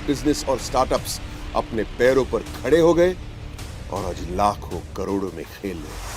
Business और startups अपने पैरों पर खड़े हो गए और आज लाखों करोड़ों में खेल रहे।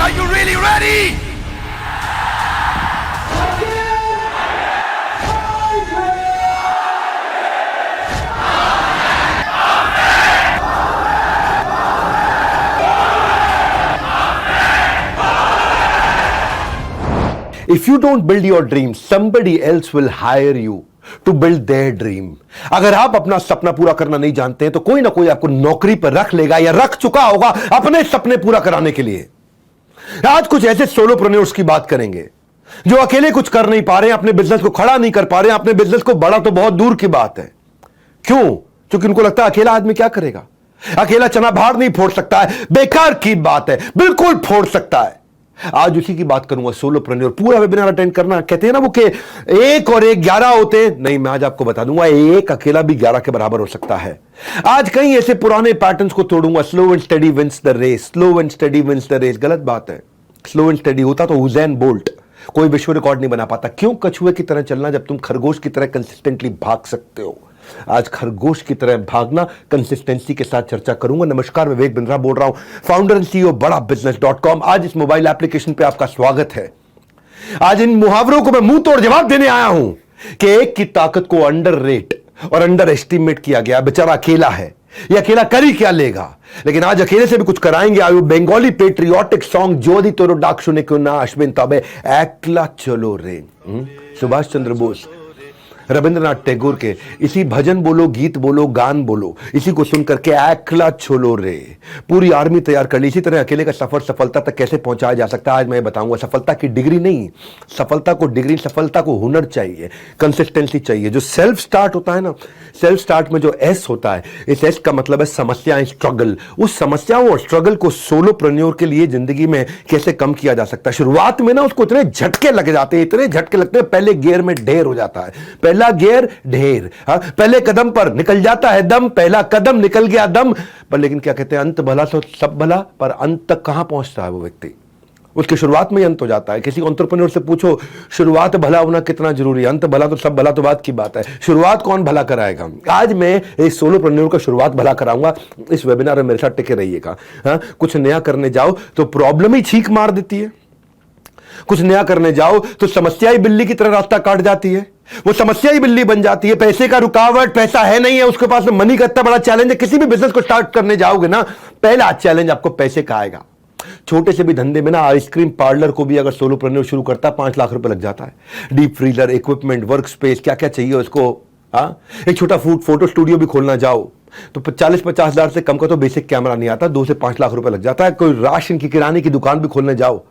Are you really ready? If you don't build your dream, somebody else will hire you to build their dream. अगर आप अपना सपना पूरा करना नहीं जानते हैं तो कोई ना कोई आपको नौकरी पर रख लेगा या रख चुका होगा अपने सपने पूरा कराने के लिए। आज कुछ ऐसे सोलोप्रेन्योर्स की बात करेंगे जो अकेले कुछ कर नहीं पा रहे हैं, अपने बिजनेस को खड़ा नहीं कर पा रहे हैं, अपने बिजनेस को बढ़ा तो बहुत दूर की बात है। क्यों? क्योंकि उनको लगता है अकेला आदमी क्या करेगा, अकेला चना भार नहीं फोड़ सकता है। बेकार की बात है, बिल्कुल फोड़ सकता है। आज उसी की बात करूंगा, सोलोप्रेन्योर। पूरा वेबिनार अटेंड करना। कहते हैं ना वो कि 1 और 1 11 होते हैं, नहीं, मैं आज आपको बता दूंगा 1 अकेला भी 11 के बराबर हो सकता है। आज कई ऐसे पुराने पैटर्न्स को तोड़ूंगा। Slow and steady wins the race, slow and steady wins the race. गलत बात है। स्लो एंड स्टडी होता तो हुसैन बोल्ट कोई विश्व रिकॉर्ड नहीं बना पाता। क्यों कछुए की तरह चलना जब तुम खरगोश की तरह कंसिस्टेंटली भाग सकते हो। आज खरगोश की तरह भागना, कंसिस्टेंसी के साथ चर्चा करूंगा। नमस्कार, विवेक बिंद्रा बोल रहा हूं, फाउंडर एंड सीईओ बड़ा बिजनेस.com। आज इस मोबाइल एप्लीकेशन पे आपका स्वागत है। आज इन मुहावरों को मैं मुंह तोड़ जवाब देने आया हूं कि एक की ताकत को अंडर रेट और अंडर एस्टिमेट किया गया। बेचारा अकेला है, ये अकेला कर ही क्या लेगा। लेकिन आज अकेले से भी कुछ कराएंगे। आयु बेंगोली पेट्रियोटिक सॉन्ग जोदी तोरो डाक सुने क्यों ना अश्विन तबे एकला चलो रे। सुभाष चंद्र बोस, रविंद्रनाथ टैगोर के इसी भजन बोलो, गीत बोलो, गान बोलो, इसी को सुनकर के एकला छोलो रे। पूरी आर्मी तैयार कर ली। इसी तरह अकेले का सफर सफलता तक कैसे पहुंचाया जा सकता है आज मैं बताऊंगा। सफलता की डिग्री नहीं, सफलता को डिग्री, सफलता को हुनर चाहिए, कंसिस्टेंसी चाहिए। जो सेल्फ स्टार्ट होता है ना, सेल्फ स्टार्ट में जो एस होता है, इस एस का मतलब है समस्याएं, स्ट्रगल। उस समस्याओं और स्ट्रगल को सोलोप्रेन्योर के लिए जिंदगी में कैसे कम किया जा सकता है। शुरुआत में ना उसको इतने झटके लग जाते हैं, इतने झटके लगते हैं, पहले गियर में ढेर हो जाता है। पहला गियर ढेर, पहले कदम पर निकल जाता है दम, पहला कदम निकल गया दम पर। लेकिन क्या कहते हैं, अंत भला तो सब भला, पर अंत तक कहां पहुंचता है वो व्यक्ति। उसकी शुरुआत में ही अंत हो जाता है। किसी एंटरप्रेन्योर से पूछो शुरुआत भला होना कितना जरूरी है, अंत भला तो सब भला तो बात की बात है। शुरुआत कौन भला कराएगा। आज मैं एक सोलोप्रेन्योर का शुरुआत भला कराऊंगा। इस वेबिनार में मेरे साथ टिके रहिएगा। कुछ नया करने जाओ तो प्रॉब्लम ही छींक मार देती है, कुछ नया करने जाओ तो समस्या ही बिल्ली की तरह रास्ता काट जाती है। वो समस्या ही बिल्ली बन जाती है। पैसे का रुकावट, पैसा है नहीं है उसके पास, मनी का इतना बड़ा चैलेंज है। किसी भी बिजनेस को स्टार्ट करने जाओगे ना, पहला चैलेंज आपको पैसे का आएगा। छोटे से भी धंधे में ना आइसक्रीम पार्लर को भी अगर सोलोप्रेन्योर शुरू करता है 5 लाख रुपए लग जाता है। Deep freezer, equipment, work space, क्या क्या चाहिए उसको। हाँ, एक छोटा फोटो स्टूडियो भी खोलना जाओ तो 40-50 हजार से कम का तो बेसिक कैमरा नहीं आता, 2 से 5 लाख रुपए लग जाता है। कोई राशन की किराने की दुकान भी खोलने जाओ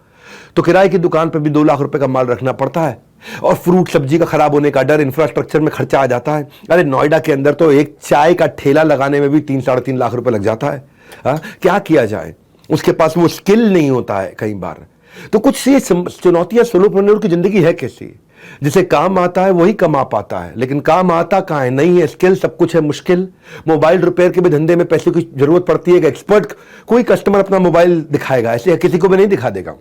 तो किराए की दुकान पर भी 2 लाख रुपए का माल रखना पड़ता है। और फ्रूट सब्जी का खराब होने का डर, इंफ्रास्ट्रक्चर में खर्चा आ जाता है। अरे नोएडा के अंदर तो एक चाय का ठेला लगाने में भी 3-3.5 लाख रुपए लग जाता है। क्या किया जाए, उसके पास वो स्किल नहीं होता है कई बार। तो कुछ ये चुनौतियां सोलोप्रेन्योर की जिंदगी है कैसी, जिसे काम आता है वही कमा पाता है, लेकिन काम आता कहां है, नहीं है स्किल, सब कुछ है मुश्किल। मोबाइल रिपेयर के भी धंधे में पैसे की जरूरत पड़ती है। एक्सपर्ट कोई कस्टमर अपना मोबाइल दिखाएगा, ऐसे किसी को भी नहीं दिखा देगा।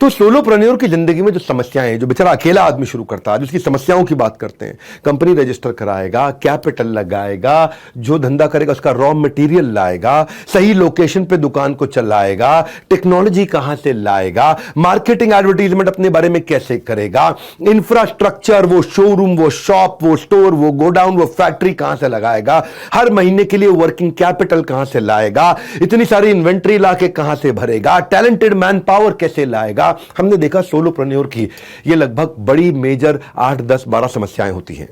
तो सोलोप्रेन्योर की जिंदगी में जो समस्याएं हैं, जो बेचारा अकेला आदमी शुरू करता है, उसकी समस्याओं की बात करते हैं। कंपनी रजिस्टर कराएगा, कैपिटल लगाएगा, जो धंधा करेगा उसका रॉ मटेरियल लाएगा, सही लोकेशन पे दुकान को चलाएगा, टेक्नोलॉजी कहां से लाएगा, मार्केटिंग एडवर्टीजमेंट अपने बारे में कैसे करेगा, इंफ्रास्ट्रक्चर, वो शोरूम, वो शॉप, वो स्टोर, वो गोडाउन, वो फैक्ट्री कहां से लगाएगा, हर महीने के लिए वर्किंग कैपिटल कहां से लाएगा, इतनी सारी इन्वेंट्री लाके कहां से भरेगा, टैलेंटेड मैन पावर कैसे लाएगा। हमने देखा सोलोप्रेन्योर की ये लगभग बड़ी मेजर 8, 10, 12 समस्याएं होती हैं।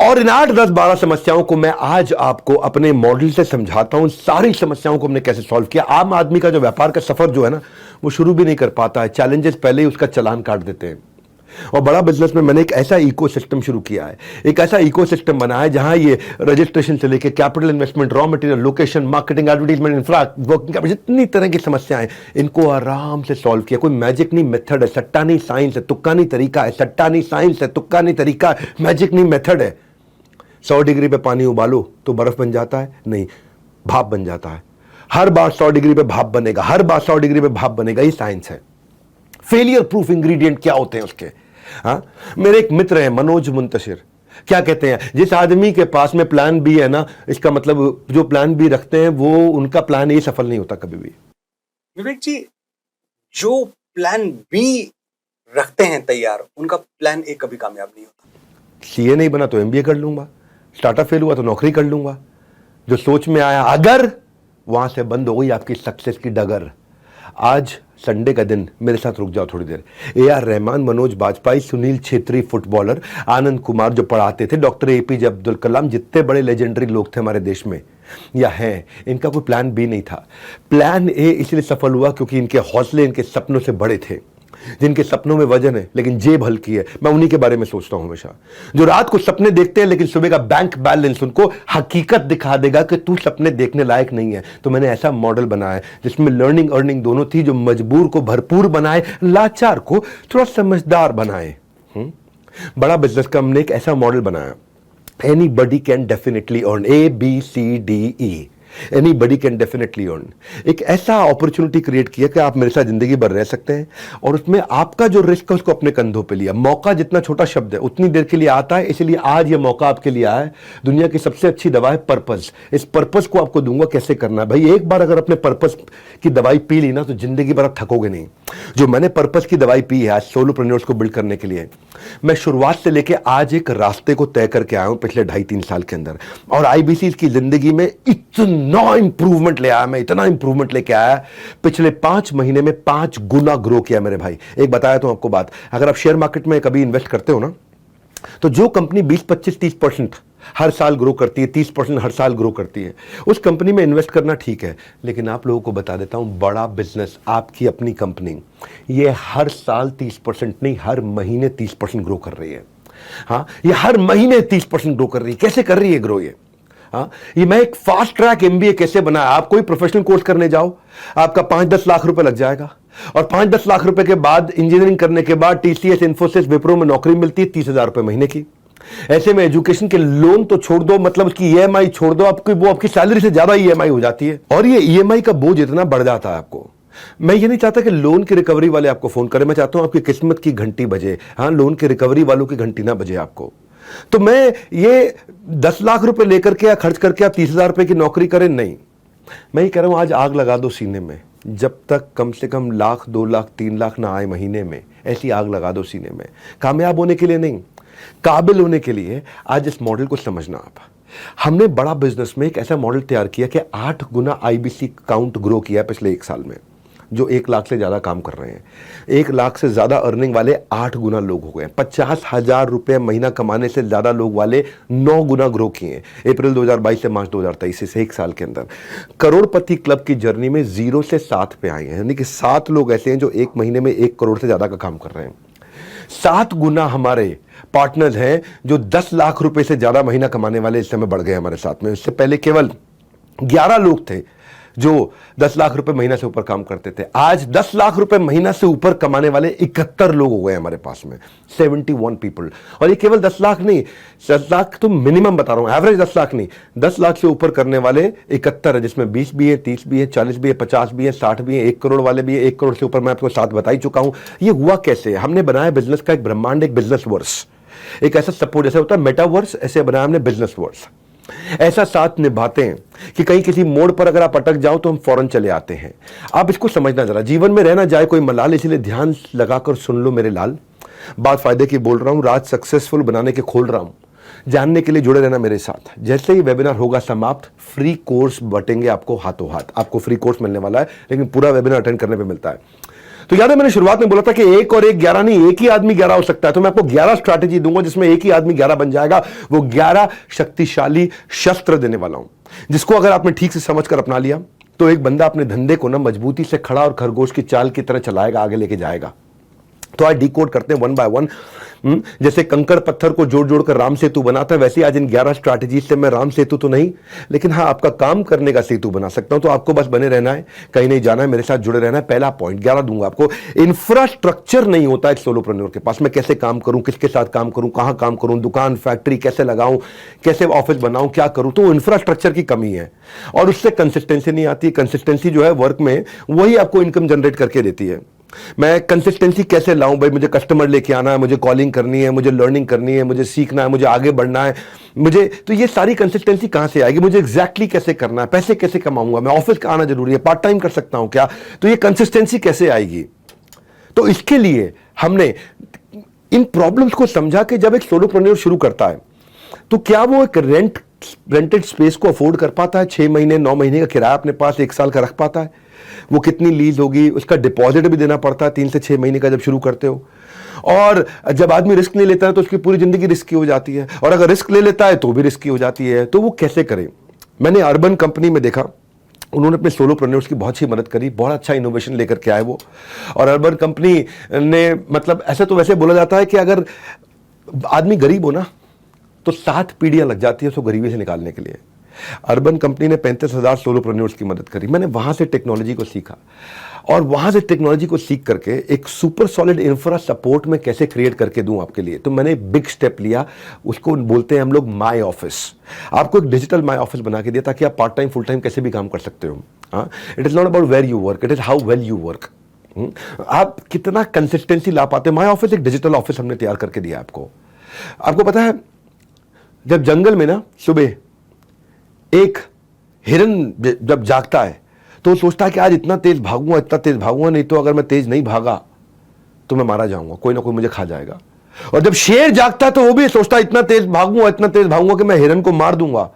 और इन 8, 10, 12 समस्याओं को मैं आज आपको अपने मॉडल से समझाता हूं। सारी समस्याओं को हमने कैसे सॉल्व किया। आम आदमी का जो व्यापार का सफर जो है ना, वो शुरू भी नहीं कर पाता है, चैलेंजेस पहले ही उसका चालान काट देते हैं। और बड़ा बिजनेस में मैंने एक ऐसा इकोसिस्टम शुरू किया है, एक ऐसा इकोसिस्टम बनाया है जहां ये रजिस्ट्रेशन से लेके capital investment, raw material, location, marketing, advertisement, infra, working capital, जितनी तरह की समस्याएं, इनको आराम से सॉल्व किया। कोई मैजिक नहीं, मेथड है। सट्टा नहीं, साइंस है। तुक्का नहीं, तरीका है। सट्टा नहीं, साइंस है। तुक्का नहीं, तरीका है। मैजिक नहीं, मेथड है। 100 डिग्री पे पानी उबालो तो बर्फ बन जाता है? नहीं, भाप बन जाता है। हर बार 100 डिग्री पे भाप बनेगा, हर बार 100 डिग्री पे भाप बनेगा, ये साइंस है। फेलियर प्रूफ इंग्रेडिएंट क्या होते हैं उसके? हाँ, मेरे एक मित्र हैं मनोज मुंतशिर, क्या कहते हैं, जिस आदमी के पास में प्लान बी है ना, इसका मतलब जो प्लान बी रखते हैं वो उनका प्लान ए सफल नहीं होता कभी भी। विवेक जी, जो प्लान बी रखते हैं तैयार, उनका प्लान ए कभी कामयाब नहीं होता। सीए नहीं बना तो एमबीए कर लूंगा, स्टार्टअप फेल हुआ तो नौकरी कर लूंगा। जो सोच में आया अगर, वहां से बंद हो गई आपकी सक्सेस की डगर। आज संडे का दिन, मेरे साथ रुक जाओ थोड़ी देर। AR रहमान, मनोज बाजपेयी, सुनील छेत्री फुटबॉलर, आनंद कुमार जो पढ़ाते थे, डॉक्टर APJ अब्दुल कलाम, जितने बड़े लेजेंडरी लोग थे हमारे देश में या हैं, इनका कोई प्लान बी नहीं था। प्लान ए इसलिए सफल हुआ क्योंकि इनके हौसले इनके सपनों से बड़े थे। जिनके सपनों में वजन है लेकिन जेब हल्की है, मैं उन्हीं के बारे में सोचता हूं हमेशा। जो रात को सपने देखते हैं लेकिन सुबह का बैंक बैलेंस उनको हकीकत दिखा देगा कि तू सपने देखने लायक नहीं है। तो मैंने ऐसा मॉडल बनाया जिसमें लर्निंग अर्निंग दोनों थी, जो मजबूर को भरपूर बनाए, लाचार को थोड़ा समझदार बनाए। बड़ा बिजनेस का हमने एक ऐसा मॉडल बनाया, anybody can definitely earn, ABCDE, anybody can definitely earn. एक ऐसा अपॉर्चुनिटी क्रिएट किया कि आप मेरे साथ जिंदगी भर रह सकते हैं, और उसमें आपका जो रिस्क है उसको अपने कंधों पे लिया। मौका जितना छोटा शब्द है उतनी देर के लिए आता है, इसलिए आज ये मौका आपके लिए आया है। दुनिया की सबसे अच्छी दवा है पर्पस। इस पर्पस को आपको दूंगा कैसे करना है। भाई एक बार अगर अपने पर्पस की दवाई पी ली ना तो जिंदगी भर आप थकोगे नहीं। जो मैंने पर्पस की दवाई पी है आज सोलोप्रेन्योर्स को बिल्ड करने के लिए, मैं शुरुआत से लेके आज एक रास्ते को तय करके आया हूं पिछले 2.5-3 साल के अंदर। और IBC की जिंदगी में इतना इंप्रूवमेंट ले आया, मैं इतना इंप्रूवमेंट लेके आया, पिछले 5 महीने में 5 गुना ग्रो किया मेरे भाई। एक बताया तो आपको बात, अगर आप शेयर मार्केट में कभी इन्वेस्ट करते हो ना, तो जो कंपनी 20, 25, 30% हर साल ग्रो करती है, 30% हर साल ग्रो करती है, उस कंपनी में इन्वेस्ट करना ठीक है। लेकिन आप लोगों को बता देता हूं, बड़ा बिजनेस, आपकी अपनी कंपनी, ये हर साल 30% नहीं, हर महीने 30% ग्रो कर रही है। हाँ, ये हर महीने 30% ग्रो कर रही है। कैसे कर रही है ग्रो ये? हाँ, ये मैं एक फास्ट ट्रैक MBA कैसे बनाया। आप कोई प्रोफेशनल कोर्स करने जाओ, आपका 5-10 लाख रुपए लग जाएगा, और 5-10 लाख रुपए के बाद इंजीनियरिंग करने के बाद TCS, इन्फोसिस, विप्रो में नौकरी मिलती है 30,000 रुपए महीने की। ऐसे में एजुकेशन के लोन तो छोड़ दो, मतलब उसकी EMI छोड़ दो, आपकी वो आपकी सैलरी से ज्यादा EMI हो जाती है, और ये EMI का बोझ इतना बढ़ जाता है आपको। मैं ये नहीं चाहता कि लोन की रिकवरी वाले आपको फोन करें, मैं चाहता हूं आपकी किस्मत की घंटी बजे। हाँ, लोन की रिकवरी वालों की घंटी ना बजे आपको। तो मैं ये 10 लाख रुपए लेकर के या खर्च करके आप 30,000 रुपए की नौकरी करें, नहीं। मैं ये कह रहा हूं आज आग लगा दो सीने में, जब तक कम से कम 1 लाख, 2 लाख, 3 लाख ना आए महीने में, ऐसी आग लगा दो सीने में। कामयाब होने के लिए नहीं, काबिल होने के लिए आज इस मॉडल को समझना। आप हमने बड़ा बिजनेस में एक ऐसा मॉडल तैयार किया कि 8 गुना आईबीसी काउंट ग्रो किया पिछले 1 साल में, जो 1 लाख से ज्यादा काम कर रहे हैं। 1 लाख से ज्यादा अर्निंग वाले 8 गुना लोग हो गए। 50,000 रुपए महीना कमाने से ज्यादा लोग वाले 9 गुना ग्रो किए हैं अप्रैल 2022 से मार्च 2023 से 1 साल के अंदर। करोड़पति क्लब की जर्नी में 0 से 7 पे आए हैं, यानी कि 7 लोग ऐसे हैं जो 1 महीने में 1 करोड़ से ज्यादा का काम कर रहे हैं। 7 गुना हमारे पार्टनर्स हैं जो 10 लाख रुपए से ज्यादा महीना कमाने वाले इस समय बढ़ गए हमारे साथ में। इससे पहले केवल 11 लोग थे जो 10 लाख रुपए महीना से ऊपर काम करते थे। आज 10 लाख रुपए महीना से ऊपर कमाने वाले 71 लोग हो गए हमारे पास में, 71 पीपल। और ये केवल 10 लाख नहीं, 10 लाख तो मिनिमम बता रहा हूं, एवरेज 10 लाख नहीं, 10 लाख से ऊपर करने वाले 71 है, जिसमें 20 भी है, 30 भी है, 40 भी है, 50 भी है, 60 भी है, 1 करोड़ वाले भी है। 1 करोड़ से ऊपर मैं आपको 7 बता ही चुका हूं। ये हुआ कैसे? हमने बनाया बिजनेस का एक ब्रह्मांड, एक बिजनेस वर्स, एक ऐसा सपोर्ट जैसे होता है मेटावर्स, ऐसे बनाया हमने बिजनेस वर्स। ऐसा साथ निभाते हैं कि कहीं किसी मोड़ पर अगर आप अटक जाओ तो हम फौरन चले आते हैं। आप इसको समझना जरा, जीवन में रहना जाए कोई मलाल, इसलिए ध्यान लगाकर सुन लो मेरे लाल। बात फायदे की बोल रहा हूं, राज सक्सेसफुल बनाने के खोल रहा हूं। जानने के लिए जुड़े रहना मेरे साथ। जैसे ही वेबिनार होगा समाप्त, फ्री कोर्स बटेंगे आपको हाथों हाथ। आपको फ्री कोर्स मिलने वाला है, लेकिन पूरा वेबिनार अटेंड करने पे मिलता है। तो याद है मैंने शुरुआत में बोला था कि 1 और 1 11 नहीं, एक ही आदमी 11 हो सकता है। तो मैं आपको 11 स्ट्रैटेजी दूंगा जिसमें एक ही आदमी 11 बन जाएगा। वो 11 शक्तिशाली शस्त्र देने वाला हूं, जिसको अगर आपने ठीक से समझकर अपना लिया तो एक बंदा अपने धंधे को ना मजबूती से खड़ा और खरगोश की चाल की तरह चलाएगा, आगे लेके जाएगा। तो आज डिकोड करते हैं 1 बाय 1। जैसे कंकड़ पत्थर को जोड़ जोड़ कर राम सेतु बनाता है, वैसे आज इन 11 स्ट्रैटेजी से मैं राम सेतु तो नहीं, लेकिन हाँ आपका काम करने का सेतु बना सकता हूं। तो आपको बस बने रहना है, कहीं नहीं जाना है, मेरे साथ जुड़े रहना है। पहला पॉइंट 11 दूंगा आपको। इंफ्रास्ट्रक्चर नहीं होता एक सोलोप्रेन्योर के पास। मैं कैसे काम करूं, किसके साथ काम करूं, कहां काम करूं, दुकान फैक्ट्री कैसे लगाऊं, कैसे ऑफिस बनाऊं, क्या करूं। तो इंफ्रास्ट्रक्चर की कमी है और उससे कंसिस्टेंसी नहीं आती। कंसिस्टेंसी जो है वर्क में, वही आपको इनकम जनरेट करके देती है। मैं कंसिस्टेंसी कैसे लाऊं भाई? मुझे कस्टमर लेके आना है, मुझे कॉलिंग करनी है, मुझे लर्निंग करनी है, मुझे सीखना है, मुझे आगे बढ़ना है, मुझे तो ये सारी कंसिस्टेंसी कहां से आएगी? मुझे एग्जैक्टली कैसे करना है? पैसे कैसे कमाऊंगा मैं? ऑफिस का आना जरूरी है, पार्ट टाइम कर सकता हूं क्या? तो ये कंसिस्टेंसी कैसे आएगी? तो इसके लिए हमने इन प्रॉब्लम्स को समझा कि जब एक सोलोप्रेन्योर शुरू करता है तो क्या वो एक रेंटेड स्पेस को अफोर्ड कर पाता है? 6 महीने 9 महीने का किराया अपने पास 1 साल का रख पाता है? वो कितनी लीज होगी, उसका डिपॉजिट भी देना पड़ता है 3 से 6 महीने का जब शुरू करते हो। और जब आदमी रिस्क नहीं लेता है तो उसकी पूरी जिंदगी रिस्की हो जाती है, और अगर रिस्क ले लेता है तो भी रिस्की हो जाती है। तो वो कैसे करे? मैंने अर्बन कंपनी में देखा, उन्होंने अपने सोलोप्रेन्योर्स की बहुत ही मदद करी, बहुत अच्छा इनोवेशन लेकर के आए वो। और अर्बन कंपनी ने, मतलब ऐसे तो वैसे बोला जाता है कि अगर आदमी गरीब हो ना तो 7 पीढ़ियां लग जाती है उसको गरीबी से निकालने के लिए। अर्बन कंपनी ने 35,000 सोलोप्रेन्योर्स की मदद करी। मैंने वहां से टेक्नोलॉजी को सीखा, और वहां से टेक्नोलॉजी को सीख करके एक सुपर सॉलिड इंफ्रा सपोर्ट में कैसे क्रिएट करके दूं आपके लिए। तो मैंने बिग स्टेप लिया, उसको बोलते हैं हम लोग माई ऑफिस। आपको एक डिजिटल माई ऑफिस बना के दिया ताकि आप पार्ट टाइम फुल टाइम कैसे भी काम कर सकते हो। It is not about where you work, it is how well you work. आप कितना कंसिस्टेंसी ला पाते हैं। माई ऑफिस एक डिजिटल ऑफिस हमने तैयार करके दिया आपको। आपको पता है, जब जंगल में ना सुबह एक हिरन जब जागता है तो सोचता है कि आज इतना तेज भागूंगा, इतना तेज भागूंगा, नहीं तो अगर मैं तेज नहीं भागा तो मैं मारा जाऊंगा, कोई ना कोई मुझे खा जाएगा। और जब शेर जागता है तो वो भी सोचता है इतना तेज भागूंगा कि मैं हिरन को मार दूंगा,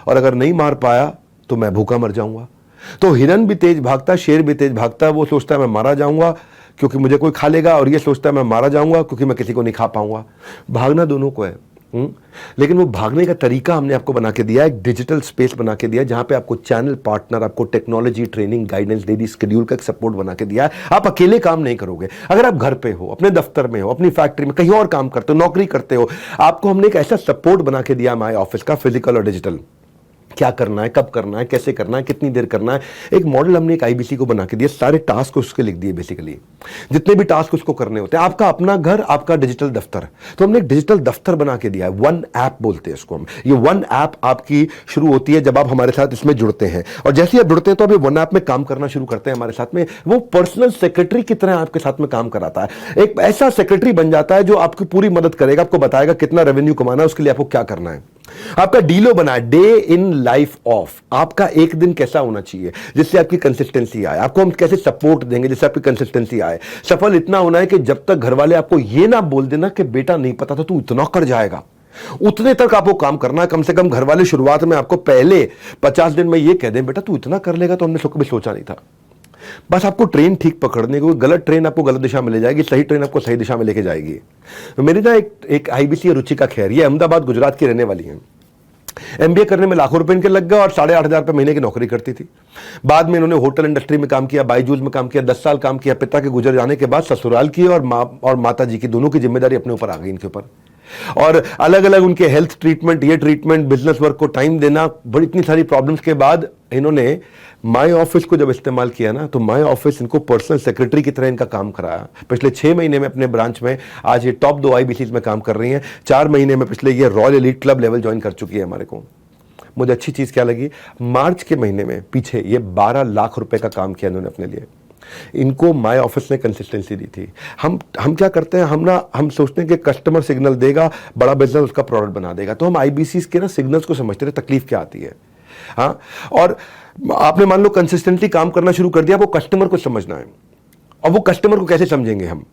और अगर नहीं मार पाया तो मैं भूखा मर जाऊंगा। तो हिरन भी तेज भागता है, शेर भी तेज भागता है। वो सोचता है मैं मारा जाऊंगा क्योंकि मुझे कोई खा लेगा, और ये सोचता है मैं मारा जाऊंगा क्योंकि मैं किसी को नहीं खा पाऊंगा। भागना दोनों को है, लेकिन वो भागने का तरीका हमने आपको बना के दिया, एक डिजिटल स्पेस बना के दिया जहां पे आपको चैनल पार्टनर, आपको technology, training, guidance, daily schedule का एक सपोर्ट बना के दिया है। आप अकेले काम नहीं करोगे। अगर आप घर पे हो, अपने दफ्तर में हो, अपनी फैक्ट्री में, कहीं और काम करते हो, नौकरी करते हो, आपको हमने एक ऐसा सपोर्ट बना के दिया माई ऑफिस का, फिजिकल और डिजिटल। क्या करना है, कब करना है, कैसे करना है, कितनी देर करना है, एक मॉडल हमने एक आईबीसी को बना के दिया। सारे टास्क उसके लिख दिए, बेसिकली जितने भी टास्क उसको करने होते हैं। आपका अपना घर, आपका डिजिटल दफ्तर, तो हमने एक डिजिटल दफ्तर बना के दिया है। 1 ऐप बोलते हैं इसको हम। ये 1 ऐप आपकी शुरू होती है जब आप हमारे साथ इसमें जुड़ते हैं, और जैसे ही आप जुड़ते हैं तो आप 1 ऐप में काम करना शुरू करते हैं हमारे साथ में। वो पर्सनल सेक्रेटरी की तरह आपके साथ में काम कराता है। एक ऐसा सेक्रेटरी बन जाता है जो आपकी पूरी मदद करेगा, आपको बताएगा कितना रेवेन्यू कमाना है, उसके लिए आपको क्या करना है। आपका डीलो बना है, डे इन लाइफ ऑफ। आपका एक दिन कैसा होना चाहिए जिससे आपकी कंसिस्टेंसी आए। आपको हम कैसे सपोर्ट देंगे जिससे आपकी कंसिस्टेंसी आए। सफल इतना होना है कि जब तक घर वाले आपको ये ना बोल देना कि बेटा नहीं पता था तू इतना कर जाएगा, उतने तक आपको काम करना है। कम से कम घर वाले शुरुआत में आपको पहले 50 दिन में ये कह दें बेटा तू इतना कर लेगा तो हमने कभी सोचा नहीं था। बस आपको ट्रेन ठीक पकड़ने को, गलत ट्रेन आपको गलत दिशा में ले जाएगी, सही ट्रेन आपको सही दिशा में लेके जाएगी। तो मेरी ना एक आईबीसी रुचिका खैर, ये अहमदाबाद गुजरात की रहने वाली है। एमबीए करने में लाखों रुपए इनके लग गए और 8,500 रुपए महीने की नौकरी करती थी। बाद में इन्होंने होटल इंडस्ट्री में काम किया, बायजूस में काम किया, 10 साल काम किया। पिता के गुजर जाने के बाद ससुराल की और माता जी की दोनों की जिम्मेदारी अपने ऊपर आ गई इनके ऊपर। और अलग अलग उनके हेल्थ ट्रीटमेंट, ये ट्रीटमेंट, बिजनेस वर्क को टाइम देना, बड़ी इतनी सारी प्रॉब्लम्स के बाद इन्होंने माई ऑफिस को जब इस्तेमाल किया ना, तो माई ऑफिस इनको पर्सनल सेक्रेटरी की तरह इनका काम कराया। पिछले 6 महीने में अपने ब्रांच में आज ये टॉप 2 आईबीसीज में काम कर रही हैं। 4 महीने में पिछले ये royal elite club level join कर चुकी है हमारे को। मुझे अच्छी चीज क्या लगी, मार्च के महीने में पीछे ये 12 लाख रुपए का काम किया इन्होंने अपने लिए। इनको माई ऑफिस ने कंसिस्टेंसी दी थी। हम क्या करते हैं, हम सोचते हैं कि कस्टमर सिग्नल देगा, बड़ा बिजनेस उसका प्रोडक्ट बना देगा। तो हम आईबीसी के ना सिग्नल्स को समझते थे, तकलीफ क्या आती है। हाँ, और आपने मान लो कंसिस्टेंटली काम करना शुरू कर दिया, वो कस्टमर को समझना है। और वो कस्टमर को कैसे समझेंगे हम,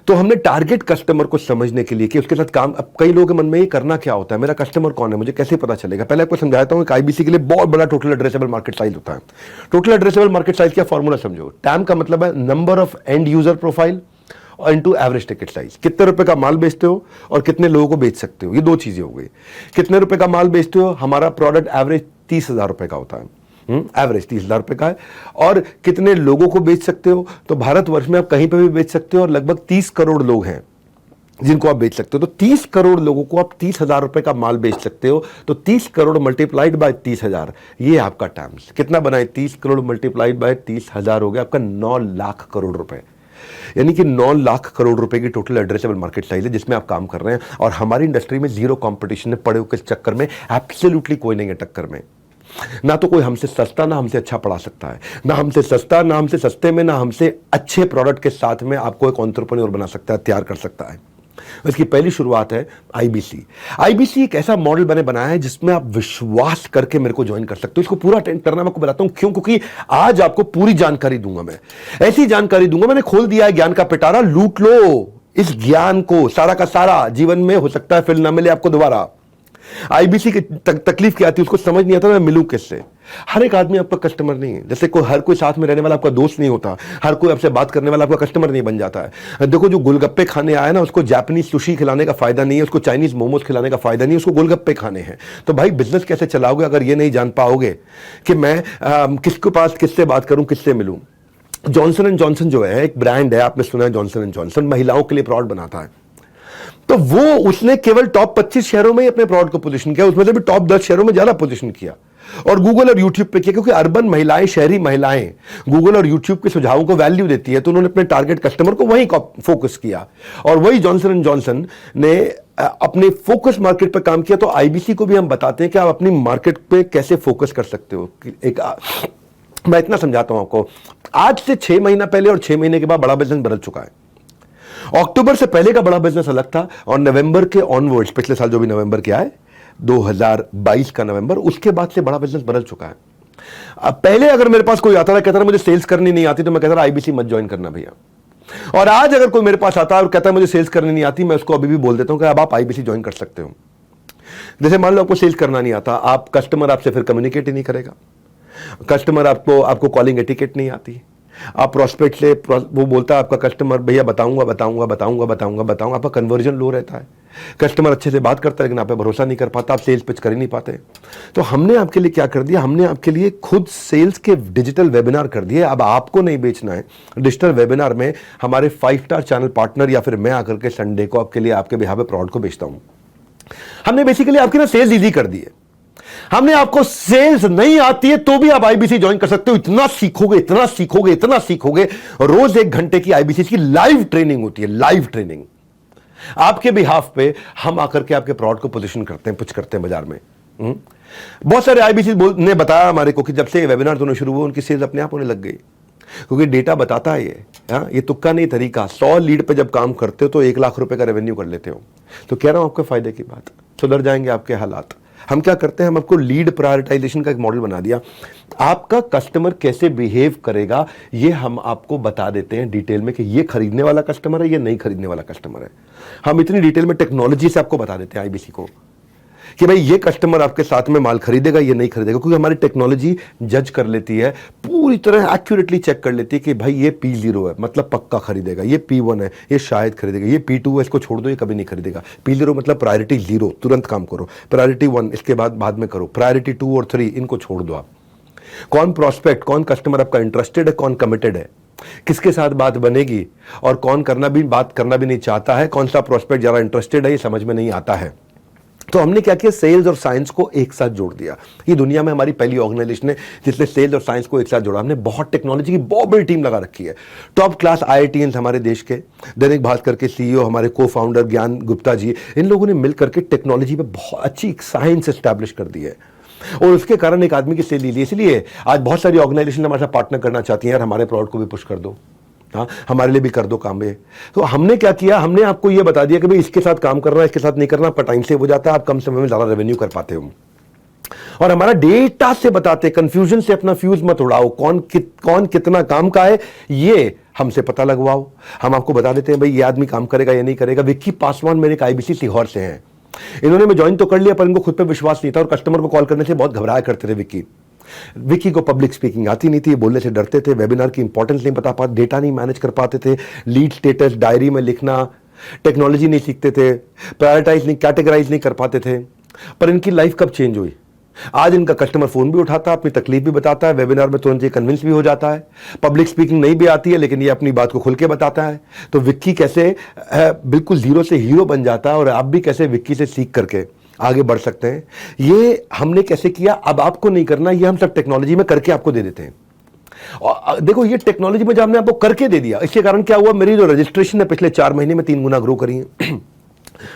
तो हमने टारगेट कस्टमर को समझने के लिए कि उसके साथ काम, अब कई लोगों के मन में ये करना क्या होता है, मेरा कस्टमर कौन है, मुझे कैसे पता चलेगा। पहले आपको समझाता हूं, आईबीसी के लिए बहुत बड़ा टोटल एड्रेसेबल मार्केट साइज होता है। टोटल एड्रेसेबल मार्केट साइज का फॉर्मूला समझो, टैम का मतलब है number of and user profile और इनटू एवरेज टिकट साइज। कितने रुपए का माल बेचते हो और कितने लोगों को बेच सकते हो, ये 2 चीजें हो गई। कितने रुपए का माल बेचते हो, हमारा प्रोडक्ट एवरेज 30,000 रुपए का होता है, एवरेज 30,000 रुपए का है। और कितने लोगों को बेच सकते हो, तो भारतवर्ष में आप कहीं पर भी बेच सकते हो और लगभग 30 करोड़ लोग हैं जिनको आप बेच सकते हो। तो 30 करोड़ लोगों को आप 30,000 रुपए का माल बेच सकते हो। तो 30 करोड़ मल्टीप्लाइड बाय 30,000, ये आपका टर्म्स कितना बनाए, 30 करोड़ मल्टीप्लाइड बाय 30,000 हो गया आपका 9 लाख करोड़ रुपए। यानी कि 9 लाख करोड़ रुपए की टोटल एड्रेसेबल मार्केट साइज है जिसमें आप काम कर रहे हैं। और हमारी इंडस्ट्री में जीरो कंपटीशन है, पड़े हुए चक्कर में एब्सोल्युटली कोई नहीं है टक्कर में। ना तो कोई हमसे सस्ता, ना हमसे अच्छा पढ़ा सकता है, ना हमसे सस्ता, ना हमसे सस्ते में, ना हमसे अच्छे प्रोडक्ट के साथ में आपको एक एंटरप्रेन्योर बना सकता है, तैयार कर सकता है। इसकी पहली शुरुआत है आईबीसी। आईबीसी एक ऐसा मॉडल मैंने बनाया है जिसमें आप विश्वास करके मेरे को ज्वाइन कर सकते हो। इसको पूरा अटेंड करना मैं आपको बताता हूं क्यों, क्योंकि आज आपको पूरी जानकारी दूंगा। मैं ऐसी जानकारी दूंगा, मैंने खोल दिया है ज्ञान का पिटारा, लूट लो इस ज्ञान को, सारा का सारा। जीवन में हो सकता है फिर ना मिले आपको दोबारा। आईबीसी की तकलीफ क्या आती है, उसको समझ नहीं आता मैं मिलूं किससे। हर एक आदमी आपका कस्टमर नहीं है, जैसे हर कोई साथ में रहने वाला आपका दोस्त नहीं होता, हर कोई आपसे बात करने वाला आपका कस्टमर नहीं बन जाता है। देखो जो गोलगप्पे खाने आया ना, उसको जापानीज सुशी खिलाने का फायदा नहीं है, उसको चाइनीज मोमोज खिलाने का फायदा नहीं है, उसको गोलगप्पे खाने हैं। तो भाई बिजनेस कैसे चलाओगे अगर ये नहीं जान पाओगे कि मैं किसके पास किससे बात करूं, किससे मिलूं। जॉनसन एंड जॉनसन जो है एक ब्रांड है, आपने सुना है जॉनसन एंड जॉनसन, महिलाओं के लिए प्रोडक्ट बनाता है। तो वो उसने केवल टॉप 25 शहरों में ही अपने प्रोडक्ट को पोजीशन किया, उसमें से भी टॉप 10 शहरों में ज्यादा पोजीशन किया और गूगल और यूट्यूब पे किया, क्योंकि अर्बन महिलाएं, शहरी महिलाएं गूगल और यूट्यूब के सुझावों को वैल्यू देती है। तो उन्होंने अपने टारगेट कस्टमर को वहीं फोकस किया और वही जॉनसन एंड जॉनसन ने अपने फोकस मार्केट पर काम किया। तो आईबीसी को भी हम बताते हैं कि आप अपनी मार्केट पे कैसे फोकस कर सकते हो। मैं इतना समझाता हूं आपको, आज से 6 महीना पहले और 6 महीने के बाद बड़ा बिजनेस बदल चुका है। अक्टूबर से पहले का बड़ा बिजनेस अलग था और नवंबर के ऑनवर्ड्स, पिछले साल जो भी नवंबर के आए 2022 का नवंबर, उसके बाद से बड़ा बिजनेस बदल चुका है। अब पहले अगर मेरे पास कोई आता था कहता था मुझे सेल्स करनी नहीं आती, तो मैं कहता था आईबीसी मत ज्वाइन करना भैया। और आज अगर कोई मेरे पास आता है और कहता है मुझे सेल्स करनी नहीं आती, मैं उसको अभी भी बोल देता हूं कि अब आप आईबीसी ज्वाइन कर सकते हो। जैसे मान लो आपको सेल्स करना नहीं आता, आप कस्टमर आपसे फिर कम्युनिकेट ही नहीं करेगा, कस्टमर आपको कॉलिंग एटिकेट नहीं आती, आप प्रोस्पेक्ट से वो बोलता है आपका कस्टमर भैया बताऊंगा बताऊंगा बताऊंगा बताऊंगा बताऊंगा, आपका कन्वर्जन लो रहता है। कस्टमर अच्छे से बात करता है लेकिन आप पे भरोसा नहीं कर पाता, आप सेल्स पिच कर ही नहीं पाते। तो हमने आपके लिए क्या कर दिया, हमने आपके लिए खुद सेल्स के डिजिटल वेबिनार कर दिए। अब आपको नहीं बेचना है, डिजिटल वेबिनार में हमारे 5 स्टार चैनल पार्टनर या फिर मैं आकर के संडे को आपके लिए आपके बिहाफ पे प्रोडक्ट को बेचता हूं। हमने बेसिकली आपकी ना सेल्स इजी कर दी है। हमने आपको सेल्स नहीं आती है तो भी आप आईबीसी ज्वाइन कर सकते हो। इतना सीखोगे, इतना सीखोगे, इतना सीखोगे। रोज 1 घंटे की आईबीसी की लाइव ट्रेनिंग होती है, लाइव ट्रेनिंग आपके बिहाफ पे। हम आकर के आपके प्रोडक्ट को पोजीशन करते हैं, पिच करते हैं बाजार में। बहुत सारे आईबीसी ने बताया हमारे को कि जब से ये वेबिनार दोनों शुरू हुए उनकी सेल्स अपने आप होने लग गई, क्योंकि डेटा बताता है ये तुक्का नहीं तरीका। 100 लीड पे जब काम करते हो तो 1 लाख रुपए का रेवेन्यू कर लेते हो। तो कह रहा हूं आपके फायदे की बात, सुधर जाएंगे आपके हालात। हम क्या करते हैं, हम आपको लीड प्रायोरिटाइजेशन का एक मॉडल बना दिया। आपका कस्टमर कैसे बिहेव करेगा ये हम आपको बता देते हैं डिटेल में कि ये खरीदने वाला कस्टमर है, ये नहीं खरीदने वाला कस्टमर है। हम इतनी डिटेल में टेक्नोलॉजी से आपको बता देते हैं आईबीसी को कि भाई ये कस्टमर आपके साथ में माल खरीदेगा, ये नहीं खरीदेगा, क्योंकि हमारी टेक्नोलॉजी जज कर लेती है, पूरी तरह एक्यूरेटली चेक कर लेती है कि भाई ये P0 है मतलब पक्का खरीदेगा, ये P1 है ये शायद खरीदेगा, ये P2 है इसको छोड़ दो ये कभी नहीं खरीदेगा, P0 मतलब प्रायोरिटी 0 तुरंत काम करो, प्रायोरिटी 1 इसके बाद में करो, प्रायोरिटी 2 और 3 इनको छोड़ दो आप। कौन प्रोस्पेक्ट, कौन कस्टमर आपका इंटरेस्टेड है, कौन कमिटेड है, किसके साथ बात बनेगी और कौन बात करना भी नहीं चाहता है, कौन सा प्रोस्पेक्ट ज़्यादा इंटरेस्टेड है ये समझ में नहीं आता है। तो हमने क्या किया, सेल्स और साइंस को एक साथ जोड़ दिया। ये दुनिया में हमारी पहली ऑर्गेनाइजेशन है जिसने सेल्स और साइंस को एक साथ जोड़ा। हमने बहुत टेक्नोलॉजी की बहुत बड़ी टीम लगा रखी है, टॉप क्लास IITians हमारे देश के, दैनिक भास्कर के CEO हमारे को फाउंडर ज्ञान गुप्ता जी, इन लोगों ने मिलकर के टेक्नोलॉजी में बहुत अच्छी साइंस एस्टैब्लिश कर दी है और उसके कारण एक आदमी की सेल ली। इसलिए आज बहुत सारी ऑर्गेनाइजेशन हमारे साथ पार्टनर करना चाहती हैं, यार हमारे प्रोडक्ट को भी पुश कर दो, हाँ हमारे लिए भी कर दो काम ये। तो हमने क्या किया, हमने आपको ये बता दिया कि भाई इसके साथ काम करना है, इसके साथ नहीं करना, आपका टाइम सेव हो जाता है, आप कम समय में ज़्यादा रेवेन्यू कर पाते हो। और हमारा डेटा से बताते, कंफ्यूजन से अपना फ्यूज मत उड़ाओ, कौन कितना काम का है ये हमसे पता लगवाओ। हम आपको बता देते हैं भाई ये आदमी काम करेगा या नहीं करेगा। विक्की पासवान मेरे IBC सीहोर से हैं, इन्होंने मैं ज्वाइन तो कर लिया पर इनको खुद पे विश्वास नहीं था और कस्टमर को कॉल करने से बहुत घबराया करते थे। विक्की को पब्लिक स्पीकिंग आती नहीं थी, बोलने से डरते थे, वेबिनार की इंपॉर्टेंस नहीं बता पाते, डेटा नहीं मैनेज कर पाते थे, लीड स्टेटस डायरी में लिखना, टेक्नोलॉजी नहीं सीखते थे, प्रायोरिटाइज नहीं, कैटेगराइज नहीं कर पाते थे। पर इनकी लाइफ कब चेंज हुई, आज इनका कस्टमर फोन भी उठाता है, अपनी तकलीफ भी बताता है, वेबिनार में तुरंत ये कन्विंस भी हो जाता है, पब्लिक स्पीकिंग नहीं भी आती है लेकिन ये अपनी बात को खुल के बताता है। तो विक्की कैसे बिल्कुल जीरो से हीरो बन जाता है और आप भी कैसे विक्की से सीख करके आगे बढ़ सकते हैं, ये हमने कैसे किया। अब आपको नहीं करना, ये हम सब टेक्नोलॉजी में करके आपको दे देते हैं। और देखो ये टेक्नोलॉजी में जब हमने आपको करके दे दिया, इसके कारण क्या हुआ, मेरी जो रजिस्ट्रेशन है पिछले 4 महीने में 3 गुना ग्रो करी है।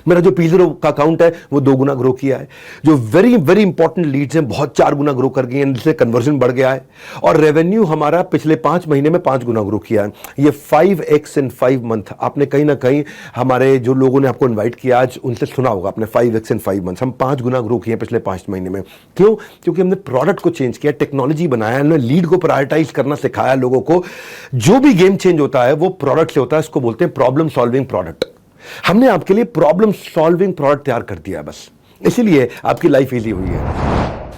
मेरा जो P0 का अकाउंट है वो 2 गुना ग्रो किया है। जो वेरी वेरी इंपॉर्टेंट लीड्स हैं बहुत 4 गुना ग्रो कर गई हैं, जिससे कन्वर्जन बढ़ गया है। और रेवेन्यू हमारा पिछले 5 महीने में 5 गुना ग्रो किया है। ये 5x in 5 मंथ। आपने कहीं ना कहीं हमारे जो लोगों ने आपको इन्वाइट किया आज उनसे सुना होगा आपने, 5x in 5 मंथ। हम 5 गुना ग्रो किए पिछले 5 महीने में। क्यों? क्योंकि हमने प्रोडक्ट को चेंज किया, टेक्नोलॉजी बनाया, हमने लीड को प्रायोरिटाइज करना सिखाया लोगों को। जो भी गेम चेंज होता है वो प्रोडक्ट से होता है, इसको बोलते हैं प्रॉब्लम सॉल्विंग प्रोडक्ट। हमने आपके लिए प्रॉब्लम सॉल्विंग प्रोडक्ट तैयार कर दिया, बस इसीलिए आपकी लाइफ इजी हुई है।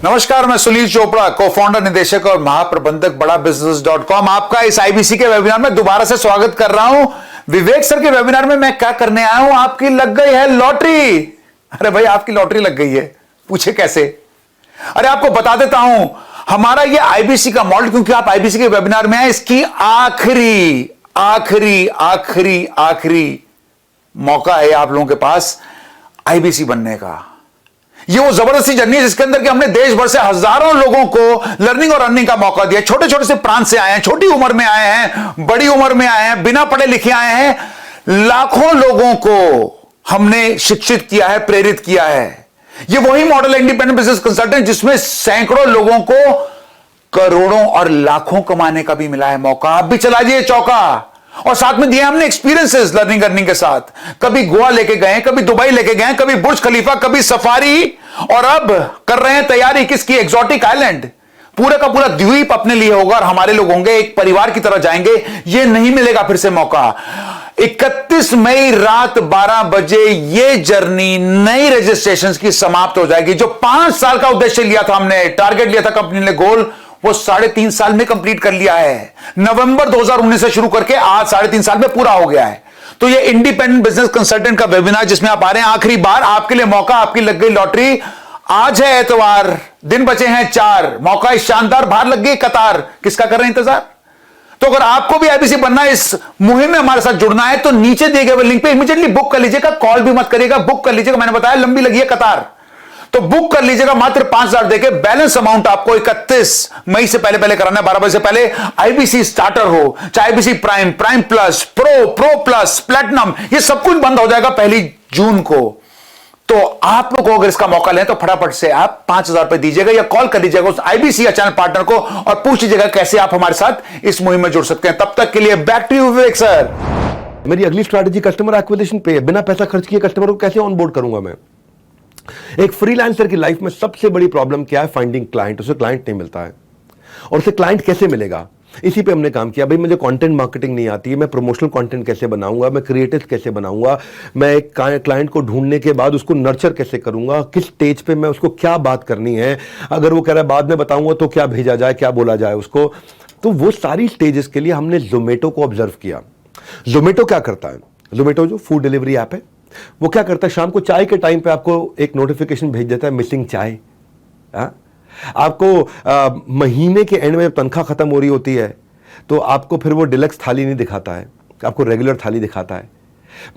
नमस्कार, मैं सुनील चोपड़ा, को-फाउंडर, निदेशक और महाप्रबंधक BadaBusiness.com। आपका इस IBC के वेबिनार में दोबारा से स्वागत कर रहा हूं। विवेक सर के वेबिनार में मैं क्या करने आया हूं, आपकी लग गई है लॉटरी। अरे भाई आपकी लॉटरी लग गई है, पूछे कैसे? अरे आपको बता देता हूं, हमारा ये IBC का मॉडल, क्योंकि आप IBC के वेबिनार में आए, इसकी आखिरी आखिरी आखिरी आखिरी मौका है आप लोगों के पास IBC बनने का। ये वो जबरदस्ती जर्नी है जिसके अंदर कि हमने देश भर से हजारों लोगों को लर्निंग और अर्निंग का मौका दिया। छोटे छोटे से प्रांत से आए हैं, छोटी उम्र में आए हैं, बड़ी उम्र में आए हैं, बिना पढ़े लिखे आए हैं। लाखों लोगों को हमने शिक्षित किया है, प्रेरित किया है। ये वही मॉडल इंडिपेंडेंट बिजनेस कंसल्टेंट जिसमें सैकड़ों लोगों को करोड़ों और लाखों कमाने का भी मिला है मौका। आप भी चला जाइए चौका। और साथ में दिए हमने एक्सपीरियंसेस लर्निंग अर्निंग के साथ। कभी गोवा लेके गए, कभी दुबई लेके गए, कभी बुर्ज खलीफा, कभी सफारी, और अब कर रहे हैं तैयारी किसकी, एक्सोटिक आइलैंड। पूरा का पूरा द्वीप अपने लिए होगा और हमारे लोग होंगे, एक परिवार की तरह जाएंगे। ये नहीं मिलेगा फिर से मौका। 31 मई रात 12 बजे ये जर्नी नई रजिस्ट्रेशंस की समाप्त हो जाएगी। जो 5 साल का उद्देश्य लिया था हमने, टारगेट लिया था कंपनी ने, गोल, वो 3.5 साल में कंप्लीट कर लिया है। नवंबर 2019 से शुरू करके आज 3.5 साल में पूरा हो गया है। तो ये इंडिपेंडेंट बिजनेस कंसल्टेंट का वेबिनार जिसमें आप आ रहे हैं, आखिरी बार आपके लिए मौका, आपकी लग गई लॉटरी। आज है एतवार, दिन बचे हैं 4, मौका शानदार, बाहर लग गई कतार। किसका कर रहे हैं इंतजार? तो अगर आपको भी IBC बनना है, इस मुहिम में हमारे साथ जुड़ना है, तो नीचे दिए गए लिंक पे इमीडिएटली बुक कर लीजिएगा। कॉल भी मत करिएगा, बुक कर लीजिएगा। मैंने बताया लंबी लगी है कतार, तो बुक कर लीजिएगा। मात्र 5,000 देके बैलेंस अमाउंट आपको 31 मई से पहले कराना है, 12 बजे से पहले। IBC स्टार्टर हो, चाहे IBC prime, prime plus, pro plus, platinum, ये सब कुछ बंद हो जाएगा 1 जून को। तो आप लोग को अगर इसका मौका लें तो फटाफट से आप 5,000 रुपए दीजिएगा या कॉल कर लीजिएगा उस IBC या चैनल पार्टनर को और पूछ लीजिएगा कैसे आप हमारे साथ इस मुहिम में जुड़ सकते हैं। तब तक के लिए back to you Vivek sir. मेरी अगली स्ट्रैटेजी कस्टमर एक्विजिशन पे है। बिना पैसा खर्च किए कस्टमर को कैसे ऑनबोर्ड करूंगा मैं? एक फ्रीलांसर की लाइफ में सबसे बड़ी प्रॉब्लम क्या है? Finding client. उसे क्लाइंट नहीं मिलता है। और उसे क्लाइंट कैसे मिलेगा? इसी पे हमने काम किया। भाई मुझे कंटेंट मार्केटिंग नहीं आती है, मैं प्रमोशनल कंटेंट कैसे बनाऊंगा, मैं क्रिएटिव कैसे बनाऊंगा, मैं एक क्लाइंट को ढूंढने के बाद उसको नर्चर कैसे करूंगा, किस स्टेज पे मैं उसको क्या बात करनी है, अगर वो कह रहा है बाद में बताऊंगा तो क्या भेजा जाए, क्या बोला जाए उसको। तो वो सारी स्टेजेस के लिए हमने जोमेटो को ऑब्जर्व किया। जोमेटो क्या करता है? जोमेटो जो फूड डिलीवरी ऐप है, वो क्या करता है? शाम को चाय के टाइम पे आपको एक नोटिफिकेशन भेज देता है, मिसिंग चाय। आपको महीने के एंड में जब तनख्वाह खत्म हो रही होती है तो आपको फिर वो डिलक्स थाली नहीं दिखाता है, आपको रेगुलर थाली दिखाता है।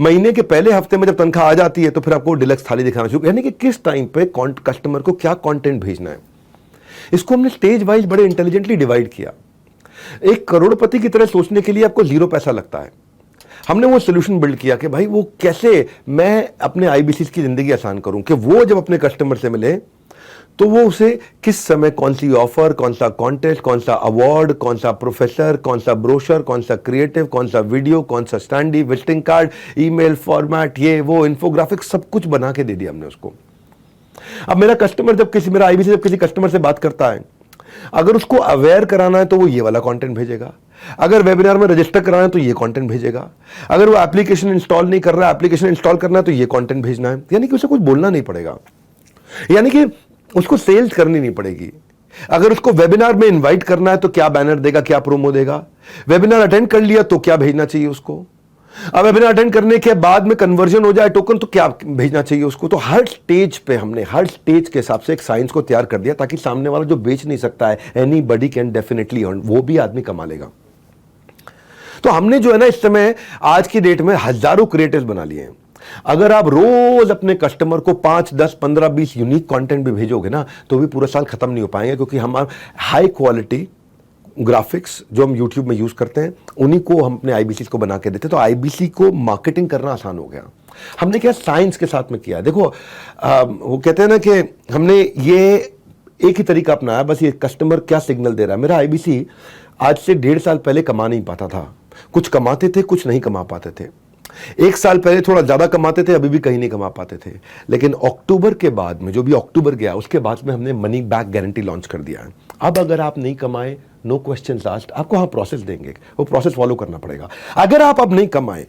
महीने के पहले हफ्ते में जब तनख्वाह आ जाती है तो फिर आपको डिलक्स थाली दिखाना शुरू, यानी कि किस टाइम पे कस्टमर को क्या कंटेंट भेजना है। इसको हमने स्टेज वाइज बड़े इंटेलिजेंटली डिवाइड किया। एक करोड़पति की तरह सोचने के लिए आपको 0 पैसा लगता है। हमने वो सोल्यूशन बिल्ड किया कि भाई वो कैसे मैं अपने आईबीसी की जिंदगी आसान करूं, कि वो जब अपने कस्टमर से मिले तो वो उसे किस समय कौन सी ऑफर, कौन सा कॉन्टेस्ट, कौन सा अवार्ड, कौन सा प्रोफेसर, कौन सा ब्रोशर, कौन सा क्रिएटिव, कौन सा वीडियो, कौन सा standee, visiting card, email format, ये वो इन्फोग्राफिक सब कुछ बना के दे दिया हमने उसको। अब मेरा कस्टमर मेरा आईबीसी जब किसी कस्टमर से बात करता है, अगर उसको अवेयर कराना है तो वो ये वाला कंटेंट भेजेगा, अगर वेबिनार में रजिस्टर कराना है तो ये कंटेंट भेजेगा, अगर वो एप्लीकेशन इंस्टॉल नहीं कर रहा है, एप्लीकेशन इंस्टॉल करना है तो ये कंटेंट भेजना है। यानी कि उसे कुछ बोलना नहीं पड़ेगा, यानी कि उसको सेल्स करनी नहीं पड़ेगी। अगर उसको वेबिनार में इनवाइट करना है तो क्या बैनर देगा, क्या प्रोमो देगा, वेबिनार अटेंड कर लिया तो क्या भेजना चाहिए उसको, अब वेबिनार अटेंड करने के बाद में कन्वर्जन हो जाए टोकन तो क्या भेजना चाहिए उसको। तो हर स्टेज पे हमने हर स्टेज के हिसाब से एक साइंस को तैयार कर दिया, ताकि सामने वाला जो बेच नहीं सकता है, एनीबॉडी कैन डेफिनेटली अर्न, वो भी आदमी कमा लेगा। तो हमने जो है ना इस समय आज की डेट में हजारों क्रिएटर्स बना लिए हैं। अगर आप रोज अपने कस्टमर को 5, 10, 15, 20 यूनिक कंटेंट भी भेजोगे ना तो भी पूरा साल खत्म नहीं हो पाएंगे, क्योंकि हम हाई क्वालिटी ग्राफिक्स जो हम YouTube में यूज करते हैं उन्हीं को हम अपने आईबीसी को बना के देते हैं। तो आईबीसी को मार्केटिंग करना आसान हो गया। हमने क्या साइंस के साथ में किया। देखो वो कहते हैं ना कि हमने ये एक ही तरीका अपनाया, बस ये कस्टमर क्या सिग्नल दे रहा है। मेरा आईबीसी आज से 1.5 साल पहले कमा नहीं पाता था, कुछ कमाते थे, कुछ नहीं कमा पाते थे। 1 साल पहले थोड़ा ज्यादा कमाते थे, अभी भी कहीं नहीं कमा पाते थे। लेकिन अक्टूबर के बाद में, जो भी अक्टूबर गया उसके बाद में हमने मनी बैक गारंटी लॉन्च कर दिया है। अब अगर आप नहीं कमाए, नो क्वेश्चंस आस्क्ड, आपको हाँ प्रोसेस देंगे, वो प्रोसेस फॉलो करना पड़ेगा। अगर आप अब नहीं कमाए,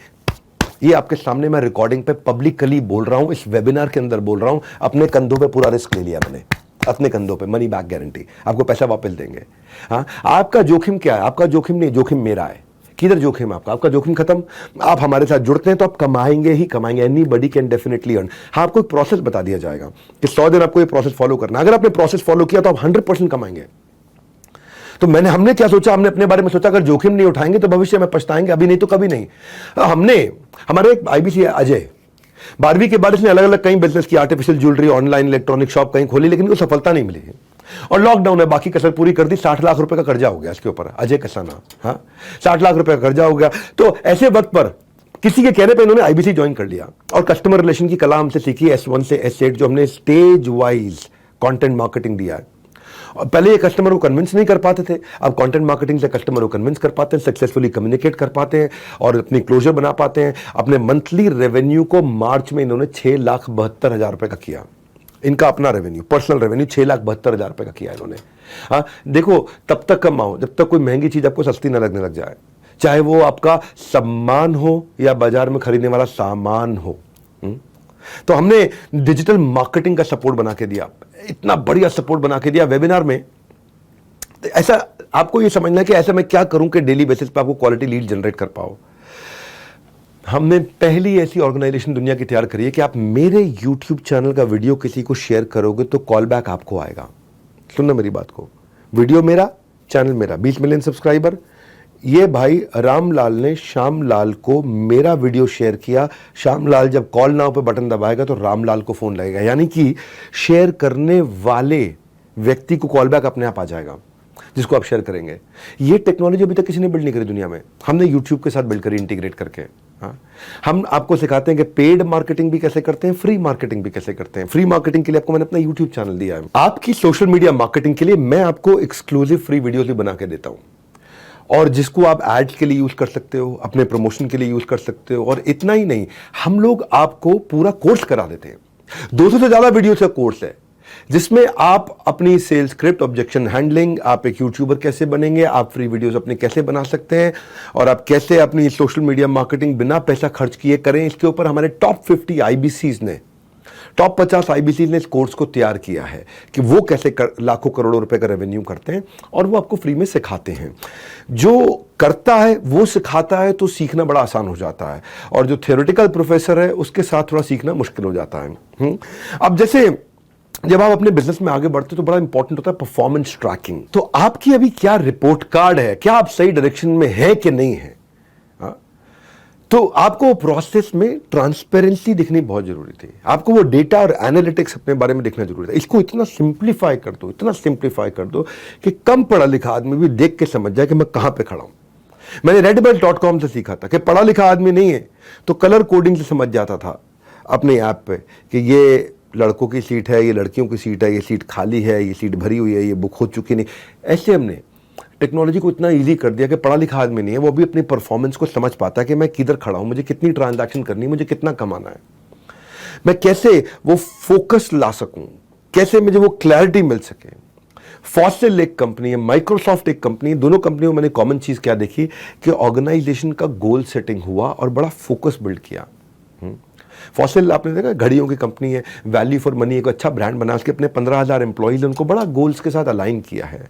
ये आपके सामने मैं रिकॉर्डिंग पे पब्लिकली बोल रहा हूं, इस वेबिनार के अंदर बोल रहा हूं, अपने कंधों पे पूरा रिस्क ले लिया मैंने, अपने कंधों पे मनी बैक गारंटी, आपको पैसा वापस देंगे। हाँ, आपका जोखिम क्या है? आपका जोखिम नहीं, जोखिम मेरा है। किधर जोखिम है आपका? आपका जोखिम खत्म। आप हमारे साथ जुड़ते हैं तो आप कमाएंगे ही कमाएंगे, एनीबॉडी कैन डेफिनेटली अर्न। हाँ, आपको एक प्रोसेस बता दिया जाएगा कि 100 दिन आपको ये प्रोसेस फॉलो करना। अगर आपने प्रोसेस फॉलो किया तो आप 100% कमाएंगे। तो हमने क्या सोचा, हमने अपने बारे में सोचा अगर जोखिम नहीं उठाएंगे तो भविष्य में पछताएंगे, अभी नहीं तो कभी नहीं। हमारे एक आईबीसी अजय 12वीं के बाद इसने अलग अलग कई बिजनेस की, artificial jewellery, online electronic shop कहीं खोली, लेकिन उसको सफलता नहीं मिली। और लॉकडाउन है, बाकी कसर पूरी कर दी। 60 लाख रुपए का कर्जा हो गया इसके ऊपर, अजय कसाना। हाँ, 60 लाख रुपए का कर्जा हो गया। तो ऐसे वक्त पर किसी के कहने पे इन्होंने आईबीसी ज्वाइन कर लिया और कस्टमर रिलेशन की कला हमसे सीखी, S1 से S8, जो हमने स्टेज वाइज कंटेंट मार्केटिंग दिया है। और पहले ये कस्टमर को कन्विंस नहीं कर पाते थे, अब कंटेंट मार्केटिंग से कस्टमर को कन्विंस कर पाते हैं, सक्सेसफुली कम्युनिकेट कर पाते हैं और अपनी क्लोजर बना पाते हैं। अपने मंथली रेवेन्यू को मार्च में इन्होंने 6,72,000 रुपए का किया। इनका अपना रेवेन्यू, पर्सनल रेवेन्यू 6,72,000 रुपए का किया इन्होंने। हाँ, देखो तब तक कमाओ जब तक कोई महंगी चीज आपको सस्ती ना लगने लग जाए, चाहे वो आपका सम्मान हो या बाजार में खरीदने वाला सामान हो। तो हमने डिजिटल मार्केटिंग का सपोर्ट बना के दिया, इतना बढ़िया सपोर्ट बना के दिया वेबिनार में। ऐसा आपको ये समझना है कि ऐसा मैं क्या करूं कि डेली बेसिस पे आपको क्वालिटी लीड जनरेट कर पाओ। हमने पहली ऐसी ऑर्गेनाइजेशन दुनिया की तैयार करी है कि आप मेरे YouTube चैनल का वीडियो किसी को शेयर करोगे तो कॉल बैक आपको आएगा। सुनना मेरी बात को, वीडियो मेरा, चैनल मेरा, 20 मिलियन सब्सक्राइबर। ये भाई रामलाल ने श्यामलाल को मेरा वीडियो शेयर किया। श्यामलाल जब कॉल नाउ पे बटन दबाएगा तो रामलाल को फोन लगेगा, यानी कि शेयर करने वाले व्यक्ति को कॉल बैक अपने आप आ जाएगा जिसको आप शेयर करेंगे। ये टेक्नोलॉजी अभी तक किसी ने बिल्ड नहीं करी दुनिया में, हमने YouTube के साथ बिल्ड करी, इंटीग्रेट करके। हाँ, हम आपको सिखाते हैं कि पेड मार्केटिंग भी कैसे करते हैं, फ्री मार्केटिंग भी कैसे करते हैं। फ्री मार्केटिंग के लिए आपको मैंने अपना YouTube चैनल दिया है। आपकी सोशल मीडिया मार्केटिंग के लिए मैं आपको एक्सक्लूसिव फ्री वीडियोस भी बना के देता हूं, और जिसको आप एड्स के लिए यूज कर सकते हो, अपने प्रमोशन के लिए यूज कर सकते हो। और इतना ही नहीं, हम लोग आपको पूरा कोर्स करा देते हैं 200 से ज्यादा वीडियो का कोर्स है जिसमें आप अपनी सेल्स स्क्रिप्ट, ऑब्जेक्शन हैंडलिंग, आप एक यूट्यूबर कैसे बनेंगे, आप फ्री वीडियोस अपने कैसे बना सकते हैं और आप कैसे अपनी सोशल मीडिया मार्केटिंग बिना पैसा खर्च किए करें। इसके ऊपर हमारे टॉप 50 IBCs ने, टॉप 50 IBCs ने इस कोर्स को तैयार किया है कि वो कैसे लाखों करोड़ों रुपए का रेवेन्यू करते हैं और वो आपको फ्री में सिखाते हैं। जो करता है वो सिखाता है तो सीखना बड़ा आसान हो जाता है, और जो थियोरेटिकल प्रोफेसर है उसके साथ थोड़ा सीखना मुश्किल हो जाता है। अब जैसे जब आप अपने बिजनेस में आगे बढ़ते हो तो बड़ा इंपॉर्टेंट होता है परफॉर्मेंस ट्रैकिंग। तो आपकी अभी क्या रिपोर्ट कार्ड है, क्या आप सही डायरेक्शन में है कि नहीं है। तो आपको प्रोसेस में ट्रांसपेरेंसी दिखनी बहुत जरूरी थी, आपको वो डेटा और एनालिटिक्स अपने बारे में देखना जरूरी था। इसको इतना सिंप्लीफाई कर दो, इतना सिंप्लीफाई कर दो कि कम पढ़ा लिखा आदमी भी देख के समझ जाए कि मैं कहां पे खड़ा हूं। मैंने redbelt.com से सीखा था कि पढ़ा लिखा आदमी नहीं है तो कलर कोडिंग से समझ जाता था अपने ऐप पे कि ये लड़कों की सीट है, ये लड़कियों की सीट है, ये सीट खाली है, ये सीट भरी हुई है, ये बुक हो चुकी नहीं। ऐसे हमने टेक्नोलॉजी को इतना इजी कर दिया कि पढ़ा लिखा आदमी नहीं है वो भी अपनी परफॉर्मेंस को समझ पाता है कि मैं किधर खड़ा हूं, मुझे कितनी ट्रांजैक्शन करनी है, मुझे कितना कमाना है, मैं कैसे वो फोकस ला सकूं, कैसे मुझे वो क्लैरिटी मिल सके। फॉसिल एक कंपनी है, माइक्रोसॉफ्ट एक कंपनी है, दोनों कंपनियों में मैंने कॉमन चीज क्या देखी कि ऑर्गेनाइजेशन का गोल सेटिंग हुआ और बड़ा फोकस बिल्ड किया। फॉसिल आपने देखा घड़ियों की कंपनी है, वैल्यू फॉर मनी एक अच्छा ब्रांड बना, उसके अपने 15,000 एम्प्लॉइज उनको बड़ा गोल्स के साथ अलाइन किया है।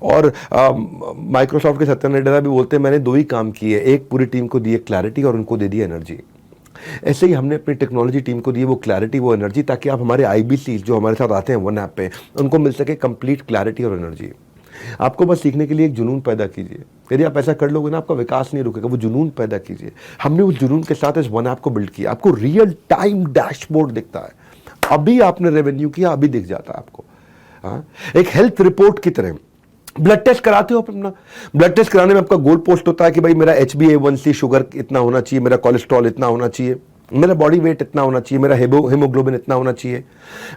और माइक्रोसॉफ्ट के सत्या नाडेला भी बोलते हैं मैंने 2 ही काम किए, एक पूरी टीम को दिए क्लैरिटी और उनको दे दी एनर्जी। ऐसे ही हमने अपनी टेक्नोलॉजी टीम को दी वो क्लैरिटी, वो एनर्जी, ताकि आप हमारे IBC जो हमारे साथ आते हैं वन ऐप पे उनको मिल सके कंप्लीट क्लैरिटी और एनर्जी। आपको बस सीखने के लिए एक जुनून पैदा कीजिए, यदि आप ऐसा कर लोगे ना आपका विकास नहीं रुकेगा, वो जुनून पैदा कीजिए। हमने उस जुनून के साथ इस वन ऐप को बिल्ड किया। आपको रियल टाइम डैशबोर्ड दिखता है, अभी आपने रेवेन्यू किया अभी दिख जाता है आपको। एक हेल्थ रिपोर्ट की तरह ब्लड टेस्ट कराते हो अपना, ब्लड टेस्ट कराने में आपका गोल पोस्ट होता है कि भाई मेरा HbA1c शुगर इतना होना चाहिए, मेरा कोलेस्ट्रॉल इतना होना चाहिए, मेरा बॉडी वेट इतना होना चाहिए, मेरा हीमोग्लोबिन इतना होना चाहिए,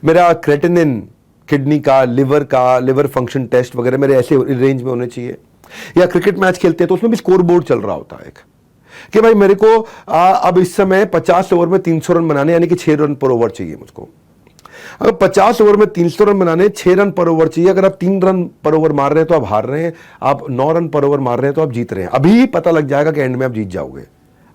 मेरा क्रेटिनिन किडनी का, लिवर फंक्शन टेस्ट वगैरह मेरे ऐसे रेंज में होने चाहिए। या क्रिकेट मैच खेलते हैं तो उसमें भी स्कोर बोर्ड चल रहा होता है एक कि भाई मेरे को अब इस समय 50 ओवर में 300 रन बनाने, यानी कि 6 रन पर ओवर चाहिए मुझको। अगर 50 ओवर में 300 रन बनाने 6 रन पर ओवर चाहिए, अगर आप 3 रन पर ओवर मार रहे हैं तो आप हार रहे हैं, आप 9 रन पर ओवर मार रहे हैं तो आप जीत रहे हैं। अभी पता लग जाएगा कि एंड में आप जीत जाओगे,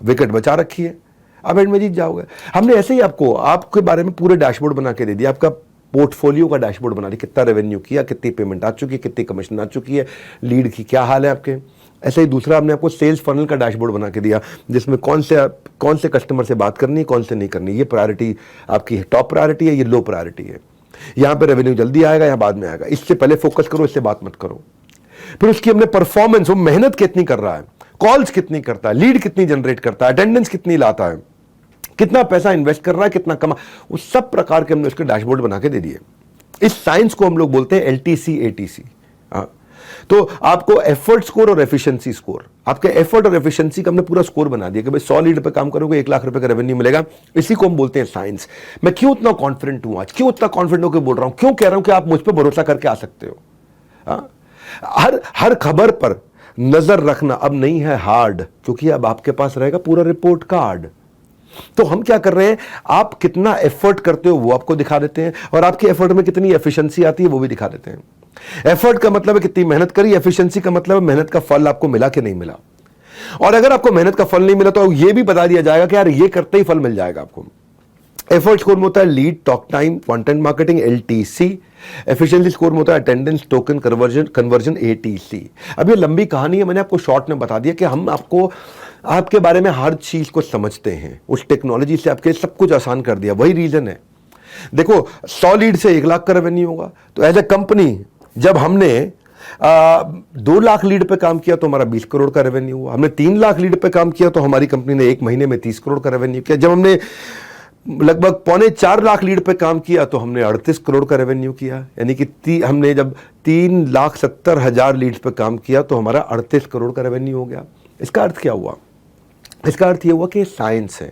विकेट बचा रखी है, आप एंड में जीत जाओगे। हमने ऐसे ही आपको आपके बारे में पूरे डैशबोर्ड बना के दे दिया, आपका पोर्टफोलियो का डैशबोर्ड बना दिया, कितना रेवेन्यू किया, कितनी पेमेंट आ चुकी है, कितनी कमीशन आ चुकी है, लीड की क्या हाल है आपके। ऐसे ही दूसरा हमने आपको सेल्स फनल का डैशबोर्ड बना के दिया जिसमें कौन से कस्टमर से बात करनी है, कौन से नहीं करनी, ये प्रायोरिटी आपकी टॉप प्रायोरिटी है, ये लो प्रायोरिटी है, यहाँ पे रेवेन्यू जल्दी आएगा या बाद में आएगा, इससे पहले फोकस करो, इससे बात मत करो। फिर उसकी हमने परफॉर्मेंस, वो मेहनत कितनी कर रहा है, कॉल्स कितनी करता है, लीड कितनी जनरेट करता है, अटेंडेंस कितनी लाता है, कितना पैसा इन्वेस्ट कर रहा है, कितना कमा, उस सब प्रकार के हमने उसके डैशबोर्ड बना के दे दिए। इस साइंस को हम लोग बोलते हैं LTC ATC। तो आपको एफर्ट स्कोर और एफिशिएंसी स्कोर, आपके एफर्ट और एफिशिएंसी का हमने पूरा स्कोर बना दिया कि भाई 100 लीड पे काम करोगे 1 लाख रुपए का रेवेन्यू मिलेगा। इसी को हम बोलते हैं साइंस। मैं क्यों इतना कॉन्फिडेंट हूं आज, क्यों इतना कॉन्फिडेंट होकर बोल रहा हूं, क्यों कह रहा हूं कि आप मुझ पर भरोसा करके आ सकते हो। हर खबर पर नजर रखना अब नहीं है हार्ड, क्योंकि अब आपके पास रहेगा पूरा रिपोर्ट कार्ड। तो हम क्या कर रहे हैं, आप कितना एफर्ट करते हो वो आपको दिखा देते हैं, और आपके एफर्ट में कितनी एफिशिएंसी आती है वो भी दिखा देते हैं। एफर्ट का मतलब है कितनी मेहनत करी, एफिशिएंसी का मतलब है मेहनत का फल आपको मिला कि नहीं मिला। और अगर आपको मेहनत का फल नहीं मिला तो ये भी बता दिया जाएगा कि यार ये करते ही फल मिल जाएगा आपको। एफर्ट स्कोर में होता है lead, talk time, content marketing LTC। Efficiency score में होता है अटेंडेंस, टोकन कन्वर्जन ATC। अब ये लंबी कहानी है, मैंने आपको शॉर्ट में बता दिया कि हम आपको आपके बारे में हर चीज को समझते हैं, उस टेक्नोलॉजी से आपके सब कुछ आसान कर दिया। वही रीजन है, देखो 100 लीड से 1 लाख का रेवेन्यू होगा, तो एज ए कंपनी जब हमने 2 लाख लीड पे काम किया तो हमारा 20 करोड़ का रेवेन्यू हुआ। हमने 3 लाख लीड पे काम किया तो हमारी कंपनी ने 1 महीने में 30 करोड़ का रेवेन्यू किया। जब हमने लगभग 3.25 लाख लीड पे काम किया तो हमने 38 करोड़ का रेवेन्यू किया। यानी कि हमने जब 3,70,000 लीड्स पे काम किया तो हमारा 38 करोड़ का रेवेन्यू हो गया। इसका अर्थ क्या हुआ, इसका अर्थ यह हुआ कि साइंस है।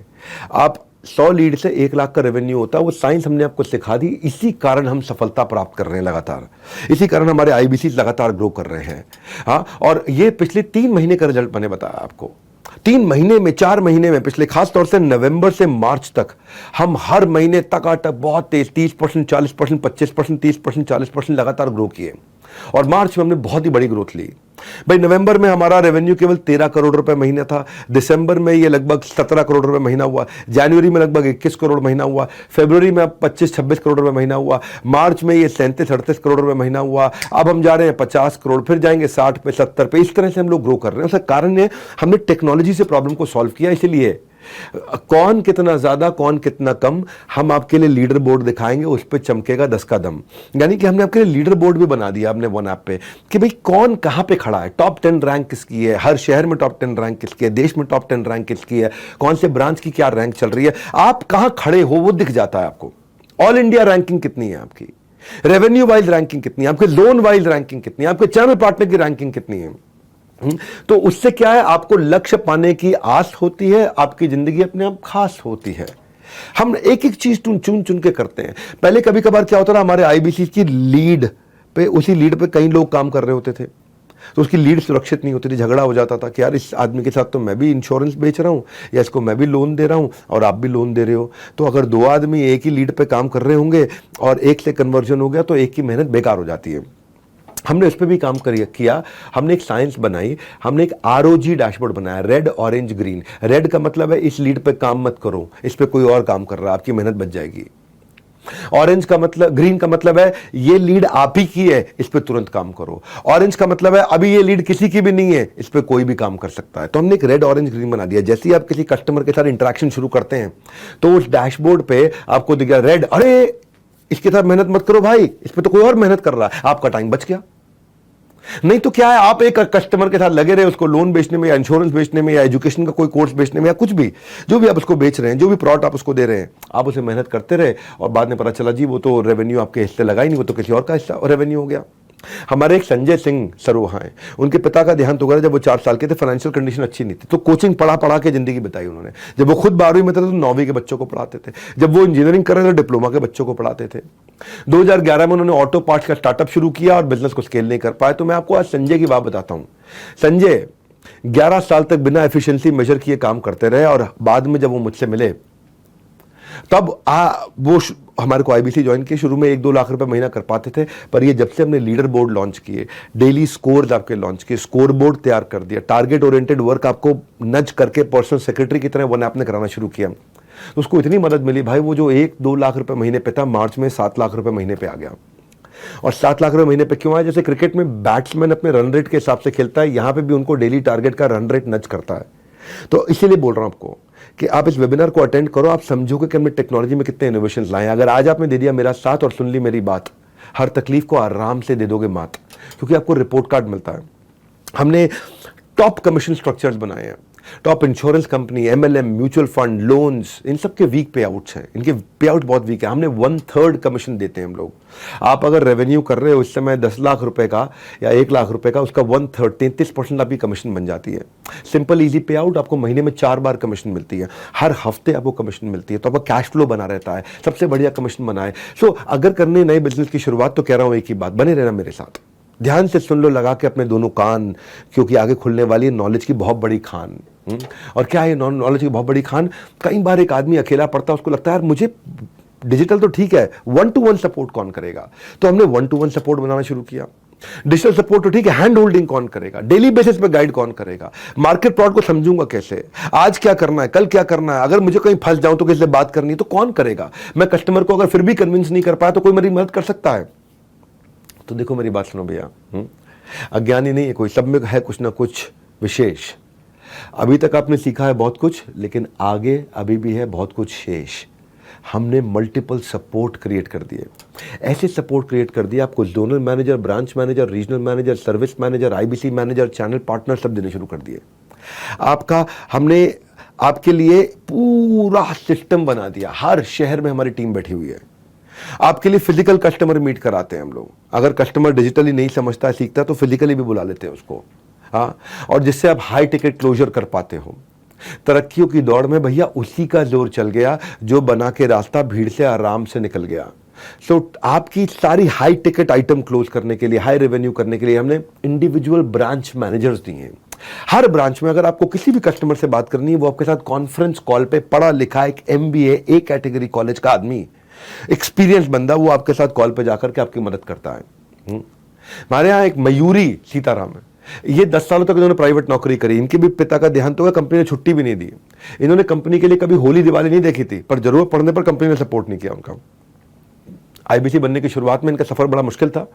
आप 100 लीड से 1 लाख का रेवेन्यू होता है, वो साइंस हमने आपको सिखा दी। इसी कारण हम सफलता प्राप्त कर रहे हैं लगातार, इसी कारण हमारे IBC लगातार ग्रो कर रहे हैं। हाँ, और ये पिछले 3 महीने का रिजल्ट मैंने बताया आपको। 3 महीने में, 4 महीने में, पिछले खास तौर से नवंबर से मार्च तक हम हर महीने टकाटक बहुत तेज 30%, 40%, 25%, 30%, 40% लगातार ग्रो किए। और मार्च में हमने बहुत ही बड़ी ग्रोथ ली। भाई नवंबर में हमारा रेवेन्यू केवल 13 करोड़ रुपए महीना था, दिसंबर में ये लगभग 17 करोड़ रुपए महीना हुआ, जनवरी में लगभग 21 करोड़ महीना हुआ, फरवरी में अब 25-26 करोड़ रुपए महीना हुआ, मार्च में ये 37-38 करोड़ रुपए महीना हुआ, अब हम जा रहे हैं 50 करोड़, फिर जाएंगे 60 पे, 70 पे। इस तरह से हम लोग ग्रो कर रहे हैं। उसका कारण है हमने टेक्नोलॉजी से प्रॉब्लम को सॉल्व किया। इसलिए कौन कितना ज्यादा, कौन कितना कम, हम आपके लिए लीडर बोर्ड दिखाएंगे, उस पर चमकेगा 10 का दम। यानी कि हमने आपके लिए लीडर बोर्ड भी बना दिया अपने वन ऐप पे कि भाई कौन कहां पे खड़ा है, टॉप 10 रैंक किसकी है, हर शहर में टॉप 10 रैंक किसकी है, देश में टॉप 10 रैंक किसकी है, कौन से ब्रांच की क्या रैंक चल रही है, आप कहां खड़े हो वो दिख जाता है आपको। ऑल इंडिया रैंकिंग कितनी है आपकी, रेवेन्यू वाइज रैंकिंग कितनी है, आपके लोन वाइज रैंकिंग कितनी है, आपके चैनल पार्टनर की रैंकिंग कितनी है। तो उससे क्या है, आपको लक्ष्य पाने की आस होती है, आपकी जिंदगी अपने आप खास होती है। हम एक एक चीज चुन चुन के करते हैं। पहले कभी कभार क्या होता था, हमारे आईबीसी की लीड पे, उसी लीड पे कई लोग काम कर रहे होते थे, तो उसकी लीड सुरक्षित नहीं होती थी, झगड़ा हो जाता था कि यार इस आदमी के साथ तो मैं भी इंश्योरेंस बेच रहा हूं, या इसको मैं भी लोन दे रहा हूं और आप भी लोन दे रहे हो। तो अगर 2 आदमी एक ही लीड पे काम कर रहे होंगे और एक से कन्वर्जन हो गया तो एक की मेहनत बेकार हो जाती है। हमने उस पर भी काम किया। हमने एक साइंस बनाई, हमने एक ROG डैशबोर्ड बनाया, रेड ऑरेंज ग्रीन। रेड का मतलब है इस लीड पे काम मत करो, इस पे कोई और काम कर रहा है, आपकी मेहनत बच जाएगी। ऑरेंज का मतलब, ग्रीन का मतलब है ये लीड आप ही की है, इस पे तुरंत काम करो। ऑरेंज का मतलब है अभी ये लीड किसी की भी नहीं है, इस पे कोई भी काम कर सकता है। तो हमने एक रेड ऑरेंज ग्रीन बना दिया। जैसे ही आप किसी कस्टमर के साथ इंटरेक्शन शुरू करते हैं तो उस डैशबोर्ड पे आपको दिख गया रेड, अरे इसके साथ मेहनत मत करो भाई, इस पे तो कोई और मेहनत कर रहा है, आपका टाइम बच गया। नहीं तो क्या है, आप एक कस्टमर के साथ लगे रहे उसको लोन बेचने में या इंश्योरेंस बेचने में या एजुकेशन का कोई कोर्स बेचने में या कुछ भी, जो भी आप उसको बेच रहे हैं, जो भी प्रोडक्ट आप उसको दे रहे हैं, आप उसे मेहनत करते रहे और बाद में पता चला जी वो तो रेवेन्यू आपके हिस्से लगा ही नहीं, वो तो किसी और का हिस्सा रेवेन्यू हो गया। हमारे एक संजय सिंह सर वहां हैं, उनके पिता का देहांत हो गया जब वो 4 साल के थे, फाइनेंशियल कंडीशन अच्छी नहीं थी, तो कोचिंग पढ़ा के जिंदगी बताई उन्होंने। जब वो खुद 12वीं में थे तो 9वीं के बच्चों को पढ़ाते थे, जब वो इंजीनियरिंग कर रहे थे डिप्लोमा के बच्चों को पढ़ाते थे। 2011 में उन्होंने ऑटो पार्ट्स का स्टार्टअप शुरू किया और बिजनेस को स्केल नहीं कर पाए। तो मैं आपको आज संजय की बात बताता हूं। संजय 11 साल तक बिना एफिशिएंसी मेजर किए काम करते रहे और बाद में जब वो मुझसे मिले तब वो हमारे को आईबीसी ज्वाइन किए। शुरू में 1-2 लाख रुपए महीना कर पाते थे, पर ये जब से हमने लीडर बोर्ड लॉन्च किए, डेली स्कोर्स आपके लॉन्च किए, स्कोर बोर्ड तैयार कर दिया, टारगेट ओरिएंटेड वर्क आपको नज करके पर्सनल सेक्रेटरी की तरह वन ऐप ने कराना शुरू किया, तो उसको इतनी मदद मिली भाई, वो जो 1-2 लाख रुपए महीने पे था, मार्च में 7 लाख रुपए महीने पे आ गया। और 7 लाख रुपए महीने पे क्यों आया? जैसे क्रिकेट में बैट्समैन अपने रन रेट के हिसाब से खेलता है, यहां पे भी उनको डेली टारगेट का रन रेट नच करता है। तो इसीलिए बोल रहा हूं आपको कि आप इस वेबिनार को अटेंड करो, आप समझोगे कि हमने टेक्नोलॉजी में कितने इनोवेशन लाए। अगर आज आपने दे दिया मेरा साथ और सुन ली मेरी बात, हर तकलीफ को आराम से दे दोगे मात, क्योंकि आपको रिपोर्ट कार्ड मिलता है। हमने टॉप कमीशन स्ट्रक्चर्स बनाए हैं, top insurance company, MLM, mutual fund, loans, इन सब के वीक पे आउट्स हैं, इनके पे आउट बहुत वीक है। हमने 1/3 कमीशन देते हैं हम लोग। आप अगर रेवेन्यू कर रहे हो इस समय 10 लाख रुपए का या 1 लाख रुपए का, उसका 1/3 33% आपकी कमीशन बन जाती है। सिंपल इजी पे आउट, आपको महीने में 4 बार कमीशन मिलती है, हर हफ्ते आपको कमीशन मिलती है, तो आपका कैश फ्लो बना रहता है। सबसे बढ़िया कमीशन बनाए। सो अगर करने नए बिजनेस की शुरुआत, तो कह रहा हूं एक ही बात, बने रहना मेरे साथ, ध्यान से सुन लो लगा के अपने दोनों कान, क्योंकि आगे खुलने वाली है नॉलेज की बहुत बड़ी खान। और क्या है नॉलेज की बहुत बड़ी खान? कई बार एक आदमी अकेला पढ़ता है, उसको लगता है यार मुझे डिजिटल तो ठीक है, 1-to-1 सपोर्ट कौन करेगा? तो हमने 1-to-1 सपोर्ट बनाना शुरू किया। डिजिटल सपोर्ट तो ठीक है, हैंड होल्डिंग कौन करेगा? डेली बेसिस पे गाइड कौन करेगा? मार्केट प्लॉट को समझूंगा कैसे? आज क्या करना है, कल क्या करना है? अगर मुझे कहीं फंस जाऊं तो किसी से बात करनी है तो कौन करेगा? मैं कस्टमर को अगर फिर भी कन्विंस नहीं कर पाया तो कोई मेरी मदद कर सकता है? तो देखो मेरी बात सुनो भैया, अज्ञानी नहीं है कोई, सब में है कुछ ना कुछ विशेष। अभी तक आपने सीखा है बहुत कुछ, लेकिन आगे अभी भी है बहुत कुछ शेष। हमने मल्टीपल सपोर्ट क्रिएट कर दिए, ऐसे सपोर्ट क्रिएट कर दिए आपको zonal manager, branch manager, regional manager, service manager, IBC manager, channel partner सब देने शुरू कर दिए। हमने आपके लिए पूरा सिस्टम बना दिया, हर शहर में हमारी टीम बैठी हुई है। आपके लिए फिजिकल कस्टमर मीट कराते हैं हम लोग। अगर कस्टमर डिजिटली नहीं समझता है, सीखता है, तो फिजिकली भी बुला लेते हैं उसको। हाँ, और जिससे आप हाई टिकट क्लोजर कर पाते हो। तरक्कियों की दौड़ में भैया उसी का जोर चल गया जो बना के रास्ता भीड़ से आराम से निकल गया। सो आपकी सारी हाई टिकट आइटम क्लोज करने के लिए, हाई रेवेन्यू करने के लिए हमने इंडिविजुअल ब्रांच मैनेजर्स दिए हैं। हर ब्रांच में अगर आपको किसी भी कस्टमर से बात करनी है, वो आपके साथ कॉन्फ्रेंस कॉल पे पढ़ा लिखा एक MBA ए कैटेगरी कॉलेज का आदमी, एक्सपीरियंस बंदा, वो आपके साथ कॉल पे जाकर के आपकी मदद करता है। हमारे यहाँ एक मयूरी सीताराम है, ये 10 सालों तक इन्होंने प्राइवेट नौकरी करी। इनके भी पिता का देहांत हो गया, कंपनी ने छुट्टी भी नहीं दी। इन्होंने कंपनी के लिए कभी होली दिवाली नहीं देखी थी, पर जरूरत पड़ने पर कंपनी ने सपोर्ट नहीं किया उनका। IBC बनने की शुरुआत में इनका सफर बड़ा मुश्किल था।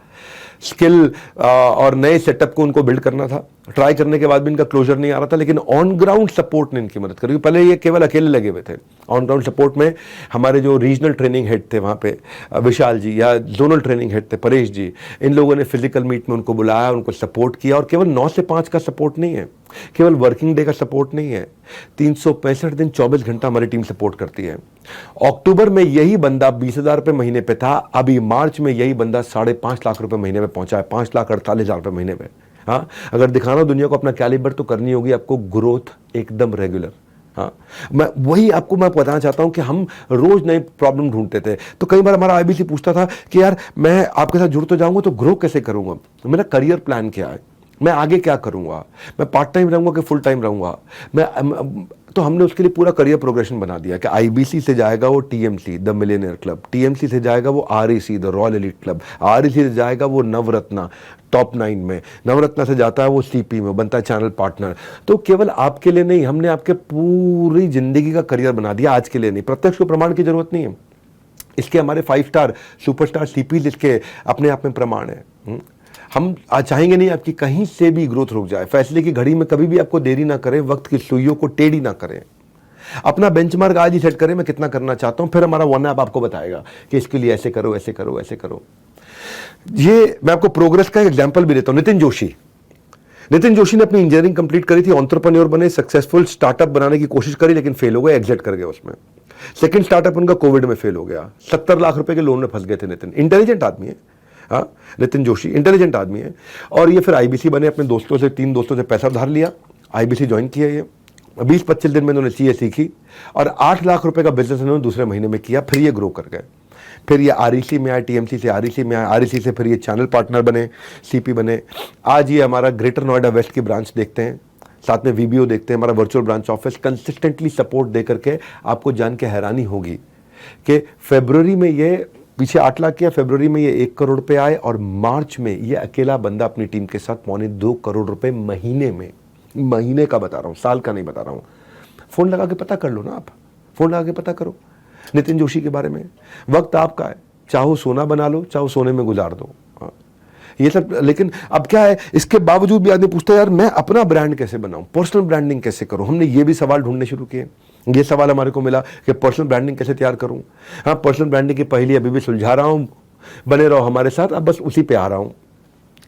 स्किल और नए सेटअप को उनको बिल्ड करना था। ट्राई करने के बाद भी इनका क्लोजर नहीं आ रहा था, लेकिन ऑन ग्राउंड सपोर्ट ने इनकी मदद करी। पहले ये केवल अकेले लगे हुए थे। ऑन ग्राउंड सपोर्ट में हमारे जो रीजनल ट्रेनिंग हेड थे वहाँ पे विशाल जी, या जोनल ट्रेनिंग हेड थे परेश जी, इन लोगों ने फिजिकल मीट में उनको बुलाया, उनको सपोर्ट किया। और केवल 9 से 5 का सपोर्ट नहीं है, केवल वर्किंग डे का सपोर्ट नहीं है, 365 दिन 24 घंटा हमारी टीम सपोर्ट करती है। अक्टूबर में यही बंदा 20,000 रुपये महीने पे था, अभी मार्च में यही बंदा 5.5 लाख रुपए महीने में पहुंचा है, 5,48,000 रुपये महीने में। हाँ, अगर दिखाना दुनिया को अपना कैलिबर तो करनी होगी आपको ग्रोथ एकदम रेगुलर। हाँ, मैं बताना चाहता हूं कि हम रोज नई प्रॉब्लम ढूंढते थे। तो कई बार हमारा IBC पूछता था कि यार मैं आपके साथ जुड़ तो जाऊंगा, तो ग्रो कैसे करूंगा, मेरा करियर प्लान क्या है, मैं आगे क्या करूंगा, मैं पार्ट टाइम रहूंगा कि फुल टाइम रहूंगा। तो हमने उसके लिए पूरा करियर प्रोग्रेशन बना दिया कि IBC से जाएगा वो TMC the Millionaire club, TMC से जाएगा वो REC the royal elite club, REC से जाएगा वो नवरत्ना टॉप 9 में, नवरत्ना से जाता है वो CP में, बनता है चैनल पार्टनर। तो केवल आपके लिए नहीं, हमने आपके पूरी जिंदगी का करियर बना दिया, आज के लिए नहीं। प्रत्यक्ष को प्रमाण की जरूरत नहीं है, इसके हमारे 5 स्टार सुपरस्टार CPs इसके अपने आप में प्रमाण है। हम चाहेंगे नहीं आपकी कहीं से भी ग्रोथ रुक जाए। फैसले की घड़ी में कभी भी आपको देरी ना करें, वक्त की सुइयों को टेढ़ी ना करें। अपना बेंचमार्क आज ही सेट करें, मैं कितना करना चाहता हूं, फिर हमारा वन ऐप आपको बताएगा कि इसके लिए ऐसे करो, ऐसे करो, ऐसे करो। ये मैं आपको प्रोग्रेस का एक एग्जांपल भी देता हूं। नितिन जोशी ने अपनी इंजीनियरिंग कंप्लीट करी थी, एंटरप्रेन्योर बने, सक्सेसफुल स्टार्टअप बनाने की कोशिश करी, लेकिन फेल हो गए, एग्जिट कर गए उसमें। सेकंड स्टार्टअप उनका कोविड में फेल हो गया, 70 लाख रुपए के लोन में फंस गए थे। नितिन इंटेलिजेंट आदमी है, हाँ, नितिन जोशी इंटेलिजेंट आदमी है। और ये फिर IBC बने, अपने दोस्तों से 3 दोस्तों से पैसा उधार लिया, IBC ज्वाइन किया। ये 20-25 दिन में उन्होंने CA सीखी और 8 लाख रुपए का बिजनेस उन्होंने दूसरे महीने में किया। फिर ये ग्रो कर गए, फिर ये REC में आए, TMC से REC में आए, REC से फिर ये चैनल पार्टनर बने, CP बने। आज ये हमारा ग्रेटर नोएडा वेस्ट की ब्रांच देखते हैं, साथ में VBO देखते हैं, हमारा virtual branch office consistently support दे करके आपको जान के हैरानी होगी कि फरवरी में ये पीछे 8 लाख किया, फरवरी में ये 1 करोड़ रुपए आए, और मार्च में ये अकेला बंदा अपनी टीम के साथ 2.25 करोड़ रुपए महीने में, महीने का बता रहा हूं, साल का नहीं बता रहा हूं। फोन लगा के पता कर लो ना, आप फोन लगा के पता करो नितिन जोशी के बारे में। वक्त आपका है, चाहो सोना बना लो, चाहो सोने में गुजार दो। ये सब, लेकिन अब क्या है, इसके बावजूद भी आदमी पूछता है यार मैं अपना ब्रांड कैसे बनाऊं, पर्सनल ब्रांडिंग कैसे करूं। हमने ये भी सवाल ढूंढने शुरू किए। ये सवाल हमारे को मिला कि पर्सनल ब्रांडिंग कैसे तैयार करूं। हाँ, पर्सनल ब्रांडिंग की पहेली अभी भी सुलझा रहा हूं, बने रहो हमारे साथ। अब बस उसी पे आ रहा हूं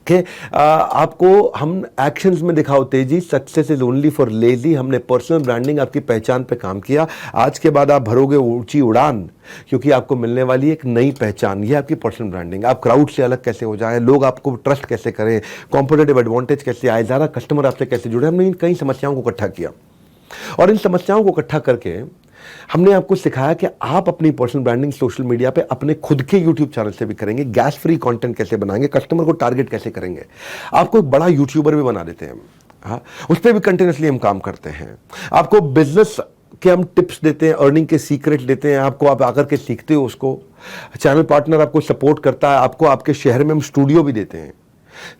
कि आपको हम एक्शंस में दिखाओ तेजी, success is only for lazy. हमने पर्सनल ब्रांडिंग आपकी पहचान पे काम किया। आज के बाद आप भरोगे ऊंची उड़ान, क्योंकि आपको मिलने वाली एक नई पहचान, ये आपकी पर्सनल ब्रांडिंग। आप क्राउड से अलग कैसे हो जाएं, लोग आपको ट्रस्ट कैसे करें, कॉम्पिटिटिव एडवांटेज कैसे आए, ज़्यादा कस्टमर आपसे कैसे जुड़े। हमने इन कई समस्याओं को इकट्ठा किया, और इन समस्याओं को इकट्ठा करके हमने आपको सिखाया कि आप अपनी पर्सनल ब्रांडिंग सोशल मीडिया पे अपने खुद के यूट्यूब चैनल से भी करेंगे, गैस फ्री कंटेंट कैसे बनाएंगे, कस्टमर को टारगेट कैसे करेंगे, आपको एक बड़ा यूट्यूबर भी बना देते हैं। हाँ, उस पर भी कंटिन्यूसली हम काम करते हैं। आपको बिजनेस के हम टिप्स देते हैं, अर्निंग के सीक्रेट देते हैं, आपको आप आकर के सीखते हो उसको। चैनल पार्टनर आपको सपोर्ट करता है, आपको आपके शहर में हम स्टूडियो भी देते हैं।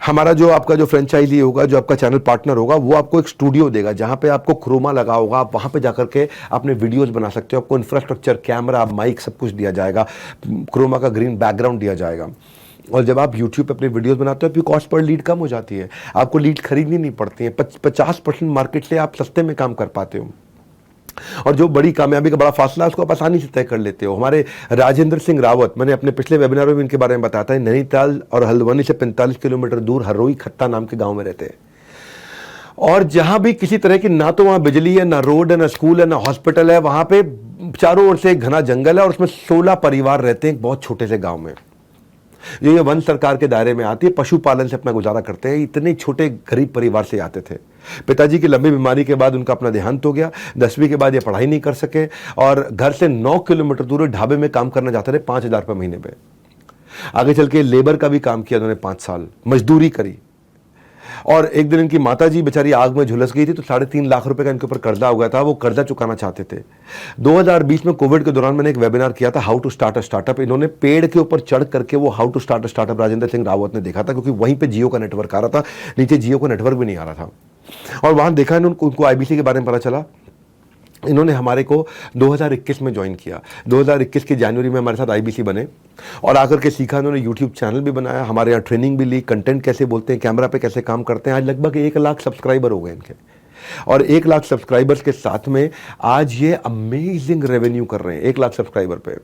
हमारा जो आपका जो फ्रेंचाइजी होगा, जो आपका चैनल पार्टनर होगा, वो आपको एक स्टूडियो देगा जहां पे आपको क्रोमा लगा होगा, आप वहां पे जाकर के अपने वीडियोस बना सकते हो। आपको इंफ्रास्ट्रक्चर, कैमरा, माइक सब कुछ दिया जाएगा, क्रोमा का ग्रीन बैकग्राउंड दिया जाएगा। और जब आप YouTube पे अपने वीडियोस बनाते हो, आपकी कॉस्ट पर लीड कम हो जाती है, आपको लीड खरीदनी नहीं पड़ती है। 50% मार्केट से आप सस्ते में काम कर पाते हो, और जो बड़ी कामयाबी का बड़ा फासला है उसको आप आसानी से तय कर लेते हो। हमारे राजेंद्र सिंह रावत, मैंने अपने पिछले वेबिनार में भी इनके बारे में बताया था, नैनीताल और हल्द्वानी से 45 किलोमीटर दूर हरोई खत्ता नाम के गांव में रहते हैं। और जहां भी किसी तरह की ना तो वहां बिजली है, ना रोड है, ना स्कूल है, ना हॉस्पिटल है, वहां पे चारों ओर से एक घना जंगल है, और उसमें 16 परिवार रहते हैं एक बहुत छोटे से गाँव में। ये वन सरकार के दायरे में आती है, पशुपालन से अपना गुजारा करते हैं। इतने छोटे गरीब परिवार से आते थे। पिताजी की लंबी बीमारी के बाद उनका अपना देहांत हो गया। 10वीं के बाद ये पढ़ाई नहीं कर सके, और घर से 9 किलोमीटर दूर ढाबे में काम करना चाहते थे 5,000 रुपये महीने पे। आगे चल के लेबर का भी काम किया उन्होंने, 5 साल मजदूरी करी। और एक दिन इनकी माता जी बेचारी आग में झुलस गई थी, तो 3.5 लाख रुपए का इनके ऊपर कर्जा हो गया था, वो कर्जा चुकाना चाहते थे। 2020 में कोविड के दौरान मैंने एक वेबिनार किया था, how to start a startup. इन्होंने पेड़ के ऊपर चढ़ करके वो how to start a startup Rajendra Singh Rawat ने देखा था, क्योंकि वहीं पे जियो का नेटवर्क आ रहा था, नीचे जियो का नेटवर्क भी नहीं आ रहा था। और वहां देखा उनको आईबीसी के बारे में पता चला। इन्होंने हमारे को 2021 में ज्वाइन किया। 2021 के जनवरी में हमारे साथ आईबीसी बने और आकर के सीखा। इन्होंने यूट्यूब चैनल भी बनाया, हमारे यहाँ ट्रेनिंग भी ली, कंटेंट कैसे बोलते हैं, कैमरा पे कैसे काम करते हैं। आज लगभग 1 लाख सब्सक्राइबर हो गए इनके, और 1 लाख सब्सक्राइबर्स के साथ में आज ये अमेजिंग रेवेन्यू कर रहे हैं 1 लाख सब्सक्राइबर पे।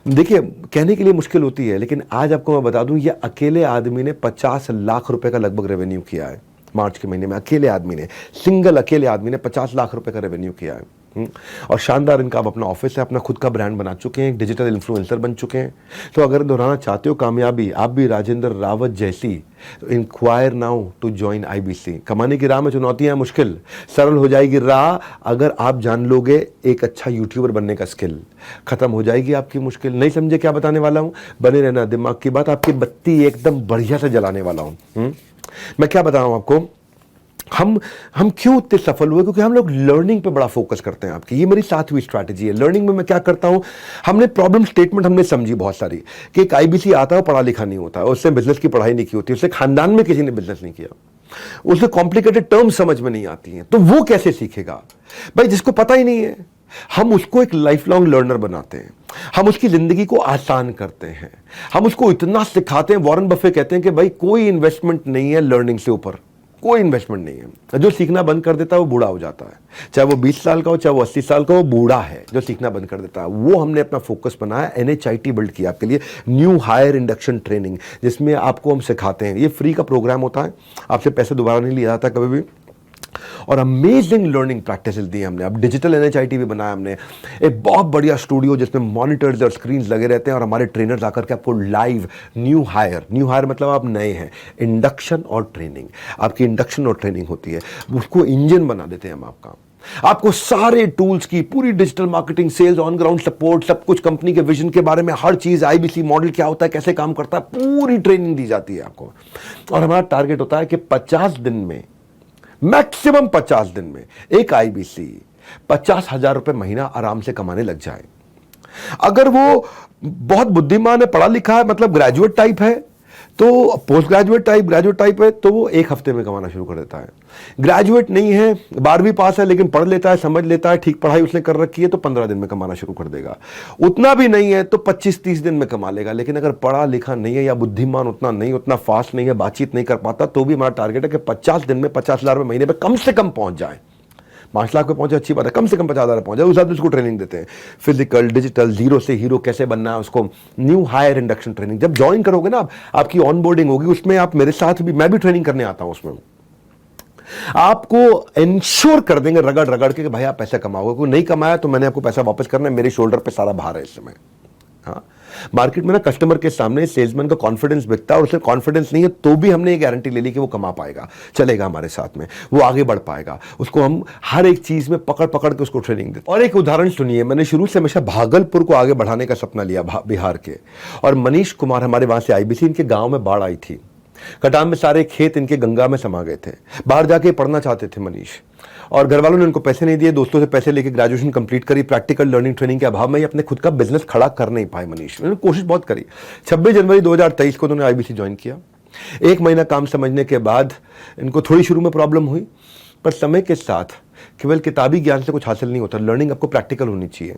देखिए, कहने के लिए मुश्किल होती है, लेकिन आज आपको मैं बता दूं, ये अकेले आदमी ने 50 लाख रुपए का लगभग रेवेन्यू किया है। मार्च के महीने में अकेले आदमी ने, सिंगल अकेले आदमी ने 50 लाख रुपए का रेवेन्यू किया है। और शानदार इनका अब अपना ऑफिस है, अपना खुद का ब्रांड बना चुके हैं, डिजिटल इन्फ्लुएंसर बन चुके हैं। तो अगर दोहराना चाहते हो कामयाबी आप भी राजेंद्र रावत जैसी, तो enquire now to join IBC. कमाने की राह में चुनौतियां मुश्किल, सरल हो जाएगी राह अगर आप जान लोगे एक अच्छा यूट्यूबर बनने का स्किल। खत्म हो जाएगी आपकी मुश्किल। नहीं समझे क्या बताने वाला हूं? बने रहना, दिमाग की बात, आपकी बत्ती एकदम बढ़िया से जलाने वाला हूं। मैं क्या बता रहा हूं आपको, हम क्यों इतने सफल हुए? क्योंकि हम लोग लर्निंग पे बड़ा फोकस करते हैं। आपकी ये मेरी 7वीं स्ट्रैटेजी है। लर्निंग में मैं क्या करता हूं, हमने प्रॉब्लम स्टेटमेंट हमने समझी बहुत सारी, कि एक आईबीसी आता है, पढ़ा लिखा नहीं होता, उससे बिजनेस की पढ़ाई नहीं की होती, उससे खानदान में किसी ने बिजनेस नहीं किया, उसे कॉम्प्लिकेटेड टर्म्स समझ में नहीं आती हैं, तो वो कैसे सीखेगा भाई जिसको पता ही नहीं है? हम उसको एक लाइफ लॉन्ग लर्नर बनाते हैं, हम उसकी जिंदगी को आसान करते हैं, हम उसको इतना सिखाते हैं। वॉरेन बफे कहते हैं कि भाई कोई इन्वेस्टमेंट नहीं है लर्निंग से ऊपर, कोई इन्वेस्टमेंट नहीं है। जो सीखना बंद कर देता है वो बूढ़ा हो जाता है, चाहे वो 20 साल का हो, चाहे वो 80 साल का हो, बूढ़ा है जो सीखना बंद कर देता है। वो हमने अपना फोकस बनाया, NHIT बिल्ड किया आपके लिए, न्यू हायर इंडक्शन ट्रेनिंग, जिसमें आपको हम सिखाते हैं। ये फ्री का प्रोग्राम होता है, आपसे पैसे दोबारा नहीं लिया जाता कभी भी, और अमेजिंग लर्निंग प्रैक्टिसेस दी हमने। अब डिजिटल NHIT भी बनाया हमने, एक बहुत बढ़िया स्टूडियो जिसमें मॉनिटर्स और स्क्रीन्स लगे रहते हैं, और हमारे ट्रेनर्स आकर के आपको लाइव न्यू हायर मतलब आप नए हैं, इंडक्शन और ट्रेनिंग, आपकी इंडक्शन और ट्रेनिंग होती है, उसको इंजन बना देते हैं हम आपका। आपको सारे टूल्स की पूरी digital marketing, sales, on ground support, सब कुछ, कंपनी के विजन के बारे में हर चीज, आईबीसी मॉडल क्या होता है, कैसे काम करता है, पूरी ट्रेनिंग दी जाती है आपको। और हमारा टारगेट होता है कि 50 दिन में, मैक्सिमम 50 दिन में एक आईबीसी 50,000 रुपए महीना आराम से कमाने लग जाए। अगर वो बहुत बुद्धिमान है, पढ़ा लिखा है, मतलब ग्रेजुएट टाइप है, तो post graduate type, graduate type है, तो वो 1 हफ्ते में कमाना शुरू कर देता है। ग्रेजुएट नहीं है, 12वीं पास है, लेकिन पढ़ लेता है, समझ लेता है, ठीक पढ़ाई उसने कर रखी है, तो 15 दिन में कमाना शुरू कर देगा। उतना भी नहीं है तो 25-30 दिन में कमा लेगा। लेकिन अगर पढ़ा लिखा नहीं है या बुद्धिमान उतना नहीं, उतना फास्ट नहीं है, बातचीत नहीं कर पाता, तो भी हमारा टारगेट है कि 50 दिन में 50,000 रुपए महीने पर कम से कम पहुंच जाए। 5 लाख पे पहुंचे अच्छी बात है, कम से कम 50,000 पहुंच जाए। उस हिसाब से उसको ट्रेनिंग देते हैं, फिजिकल, डिजिटल, जीरो से हीरो कैसे बनना है, उसको न्यू हायर इंडक्शन ट्रेनिंग। जब ज्वाइन करोगे ना, आपकी ऑनबोर्डिंग होगी, उसमें आप मेरे साथ भी, मैं भी ट्रेनिंग करने आता हूं उसमें। आपको इंश्योर कर देंगे रगड़ रगड़ के कि भाई आप पैसा कमाओगे, कोई नहीं कमाया तो मैंने आपको पैसा वापस करना है, मेरे शोल्डर पे सारा भार है इस समय। हाँ, मार्केट में ना कस्टमर के सामने सेल्समैन का कॉन्फिडेंस बिकता है, और उसे कॉन्फिडेंस नहीं है तो भी हमने ये गारंटी ले ली कि वो कमा पाएगा, चलेगा हमारे साथ में, वो आगे बढ़ पाएगा। उसको हम हर एक चीज में पकड़ पकड़ के उसको ट्रेनिंग देते। और एक उदाहरण सुनिए, मैंने शुरू से हमेशा भागलपुर को आगे बढ़ाने का सपना लिया, बिहार के, और मनीष कुमार हमारे वहां से आईबीसी, इनके गांव में बाढ़ आई थी, कटान में सारे खेत इनके गंगा में समा गए थे। बाहर जाके पढ़ना चाहते थे मनीष, और घर वालों ने उनको पैसे नहीं दिए, दोस्तों से पैसे लेके ग्रेजुएशन कंप्लीट करी। प्रैक्टिकल लर्निंग ट्रेनिंग के अभाव में ये अपने खुद का बिजनेस खड़ा कर नहीं पाए मनीष। उन्होंने कोशिश बहुत करी। 26 जनवरी 2023 को उन्होंने आईबीसी ज्वाइन किया। 1 महीना काम समझने के बाद इनको थोड़ी शुरू में प्रॉब्लम हुई, पर समय के साथ केवल किताबी ज्ञान से कुछ हासिल नहीं होता, लर्निंग आपको प्रैक्टिकल होनी चाहिए।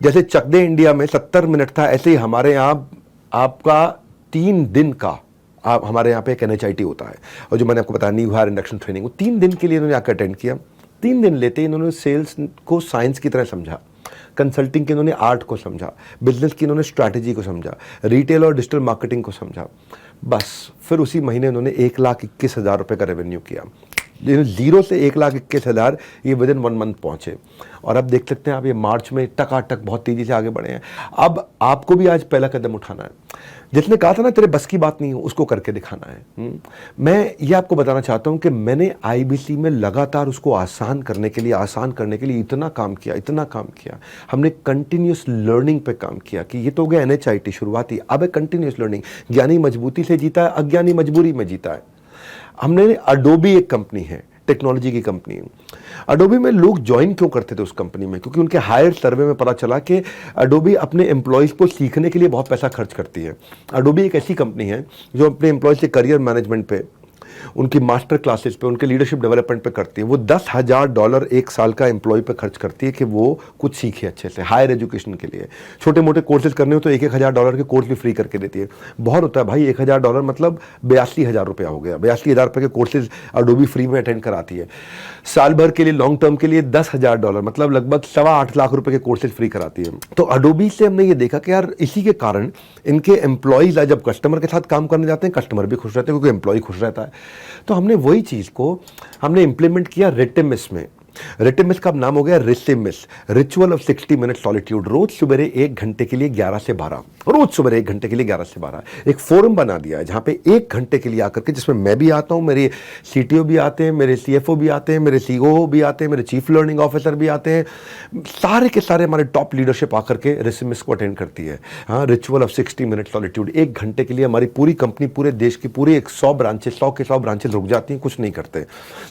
जैसे चक दे इंडिया में 70 मिनट था, ऐसे ही हमारे यहाँ आपका 3 दिन का, आप हमारे यहाँ पे एक NHIT होता है, और जो मैंने आपको बताया न्यू हायर इंडक्शन ट्रेनिंग, वो 3 दिन के लिए इन्होंने आकर अटेंड किया। 3 दिन लेते ही इन्होंने सेल्स को साइंस की तरह समझा, कंसल्टिंग की इन्होंने आर्ट को समझा, बिजनेस की इन्होंने स्ट्रैटेजी को समझा, रिटेल और डिजिटल मार्केटिंग को समझा। बस फिर उसी महीने इन्होंने 1,21,000 रुपये का रेवेन्यू किया। जीरो से 1,21,000 ये विदिन 1 मंथ पहुंचे। और अब देख सकते हैं आप, ये मार्च में टकाटक बहुत तेजी से आगे बढ़े हैं। अब आपको भी आज पहला कदम उठाना है। जिसने कहा था ना तेरे बस की बात नहीं हो, उसको करके दिखाना है। मैं ये आपको बताना चाहता हूं कि मैंने आईबीसी में लगातार उसको आसान करने के लिए इतना काम किया। हमने कंटिन्यूस लर्निंग पे काम किया कि ये तो हो गया NHIT शुरुआती, अब है कंटिन्यूस लर्निंग। ज्ञानी मजबूती से जीता है, अज्ञानी मजबूरी में जीता है। हमने अडोबी एक कंपनी है, टेक्नोलॉजी की कंपनी है। अडोबी में लोग ज्वाइन क्यों करते थे उस कंपनी में? क्योंकि उनके हायर सर्वे में पता चला कि अडोबी अपने एम्प्लॉयज़ को सीखने के लिए बहुत पैसा खर्च करती है। अडोबी एक ऐसी कंपनी है जो अपने एम्प्लॉयज़ के करियर मैनेजमेंट पे, उनकी मास्टर क्लासेस पे, उनके लीडरशिप डेवलपमेंट पे करती है। वो $10,000 एक साल का एम्प्लॉय पे खर्च करती है कि वो कुछ सीखे अच्छे से हायर एजुकेशन के लिए। छोटे मोटे कोर्सेज करने हो तो $1,000 के कोर्स भी फ्री करके देती है। बहुत होता है भाई, $1,000 मतलब 82,000 रुपया हो गया। 82,000 रुपये के कोर्सेज अडोबी फ्री में अटेंड कराती है। साल भर के लिए लॉन्ग टर्म के लिए $10,000 मतलब लगभग 8.25 लाख रुपए के कोर्सेज फ्री कराती है। तो अडोबी से हमने ये देखा कि यार इसी के कारण इनके एम्प्लॉयज़ जब कस्टमर के साथ काम करने जाते हैं, कस्टमर भी खुश रहते हैं क्योंकि एम्प्लॉय खुश रहता है। तो हमने वही चीज़ को हमने इंप्लीमेंट किया रेटिमिस में। रेटिमिस का अब नाम हो गया रिसिमिस, रिचुअल ऑफ 60 मिनट सॉलिट्यूड। रोज सुबह 1 घंटे के लिए 11 से 12, रोज सुबह 1 घंटे के लिए 11 से 12 एक फोरम बना दिया है जहां पे 1 घंटे के लिए आकर के, जिसमें मैं भी आता हूं, मेरे CTO भी आते हैं, मेरे CFO भी आते हैं, मेरे COO भी आते हैं, मेरे चीफ लर्निंग ऑफिसर भी आते हैं, सारे के सारे हमारे टॉप लीडरशिप आकर के रिसिमिस को अटेंड करती है। हाँ, रिचुअल ऑफ 60 मिनट सॉलिट्यूड। 1 घंटे के लिए हमारी पूरी कंपनी, पूरे देश की पूरी 100 ब्रांचेस, 100 के 100 ब्रांचेस रुक जाती हैं, कुछ नहीं करते।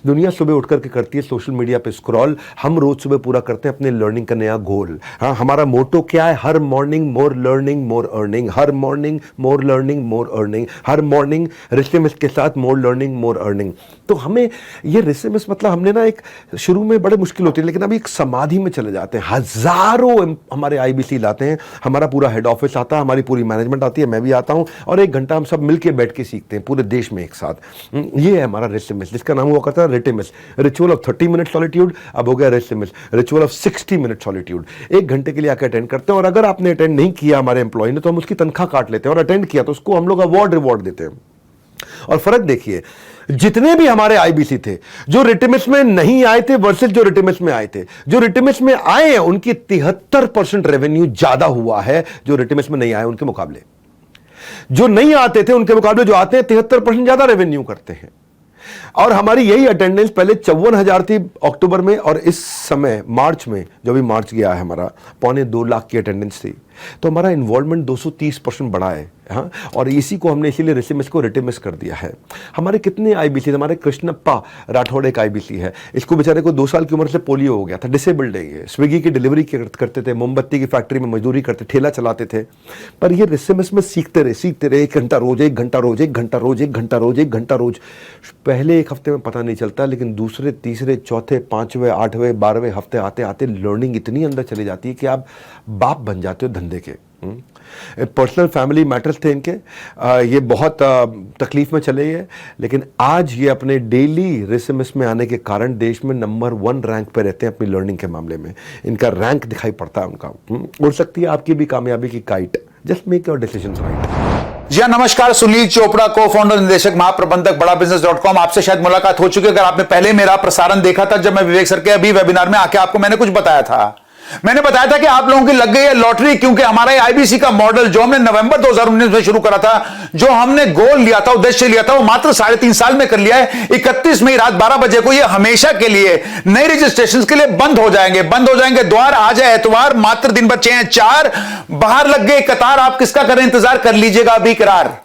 दुनिया सुबह उठ करके करती है सोशल मीडिया पे स्क्रॉल, हम रोज सुबह पूरा करते हैं अपने लर्निंग का नया गोल। हाँ, हमारा मोटो क्या है? हर morning more learning more earning, हर morning more learning more earning, हर मॉर्निंग रिसिमिस के साथ मोर लर्निंग मोर अर्निंग। तो हमें ये रिसिमिस मतलब हमने ना एक शुरू में बड़े मुश्किल होती है, लेकिन अभी एक समाधि में चले जाते हैं। हजारों हमारे IBC लाते हैं, हमारा पूरा हेड ऑफिस आता है, हमारी पूरी मैनेजमेंट आती है, मैं भी आता हूं, और 1 घंटा हम सब मिलकर बैठ के सीखते हैं पूरे देश में एक साथ। ये है हमारा रिसिमिस, जिसका नाम हुआ करता है रिटिमिस, रिचुअल ऑफ 30 मिनट सॉलिट्यूड। अब हो गया रिसिमिस, रिचुअल ऑफ 60 मिनट सॉलिट्यूड। 1 घंटे के लिए आकर अटेंड करते हैं, और अगर आपने अटेंड नहीं किया हमारे एम्प्लॉय ने तो हम उसकी तनख्वाह काट लेते हैं, और अटेंड किया तो उसको हम लोग अवार्ड रिवॉर्ड देते हैं। और फर्क देखिए, जितने भी हमारे IBC थे जो रिटिमिस में नहीं आए थे वर्सेस जो रिटिमिस में आए थे, जो रिटिमिस में आए हैं उनकी 73% रेवेन्यू ज्यादा हुआ है जो रिटिमिस में नहीं आए उनके मुकाबले। जो नहीं आते थे उनके मुकाबले जो आते हैं 73% ज्यादा रेवेन्यू करते हैं। और हमारी यही अटेंडेंस पहले 54,000 थी अक्टूबर में, और इस समय मार्च में, जो भी मार्च गया है हमारा, 2.25 लाख की अटेंडेंस थी। तो हमारा इन्वॉल्वमेंट 230% बढ़ा है। हाँ, और इसी को हमने इसीलिए रिसिमिस को रिटिमिस कर दिया है। हमारे कितने IBC, हमारे कृष्णप्पा राठौड़ एक IBC है, इसको बेचारे को 2 साल की उम्र से पोलियो हो गया था, डिसेबल्ड है ये। स्विगी की डिलीवरी करते थे, मोमबत्ती की फैक्ट्री में मजदूरी करते, ठेला चलाते थे, पर ये रिसिमिस में सीखते रहे 1 घंटा रोज, 1 घंटा रोज, 1 घंटा रोज, 1 घंटा रोज, 1 घंटा रोज। पहले 1 हफ्ते में पता नहीं चलता, लेकिन दूसरे, तीसरे, चौथे, 5वें, 8वें, 12वें हफ्ते आते आते लर्निंग इतनी अंदर चली जाती है कि आप बाप बन जाते हो धंधे के। पर्सनल फैमिली मैटर्स थे इनके, ये बहुत तकलीफ में चले गए, लेकिन आज ये अपने डेली रिसिमिस में आने के कारण देश में नंबर 1 रैंक पे रहते हैं अपनी लर्निंग के मामले में। इनका रैंक दिखाई पड़ता है उनका। उड़ सकती है आपकी भी कामयाबी की kite. Just make your decision right. जी हाँ, नमस्कार। सुनील चोपड़ा, को फाउंडर, निदेशक, महाप्रबंधक, बड़ाबिजनेस.com। आपसे शायद मुलाकात हो चुकी है अगर आपने पहले मेरा प्रसारण देखा था, जब मैं विवेक सर के अभी वेबिनार में आके आपको मैंने कुछ बताया था। मैंने बताया था कि आप लोगों की लग गई है लॉटरी, क्योंकि हमारा IBC का मॉडल जो हमने नवंबर 2019 में शुरू करा था, जो हमने गोल लिया था, उद्देश्य लिया था, वो मात्र 3.5 साल में कर लिया है। 31 मई रात 12 बजे को ये हमेशा के लिए नए रजिस्ट्रेशन के लिए बंद हो जाएंगे द्वार। आज है एतवार, मात्र दिन बचे हैं 4, बाहर लग गए कतार। आप किसका करें इंतजार, कर लीजिएगा अभी करार।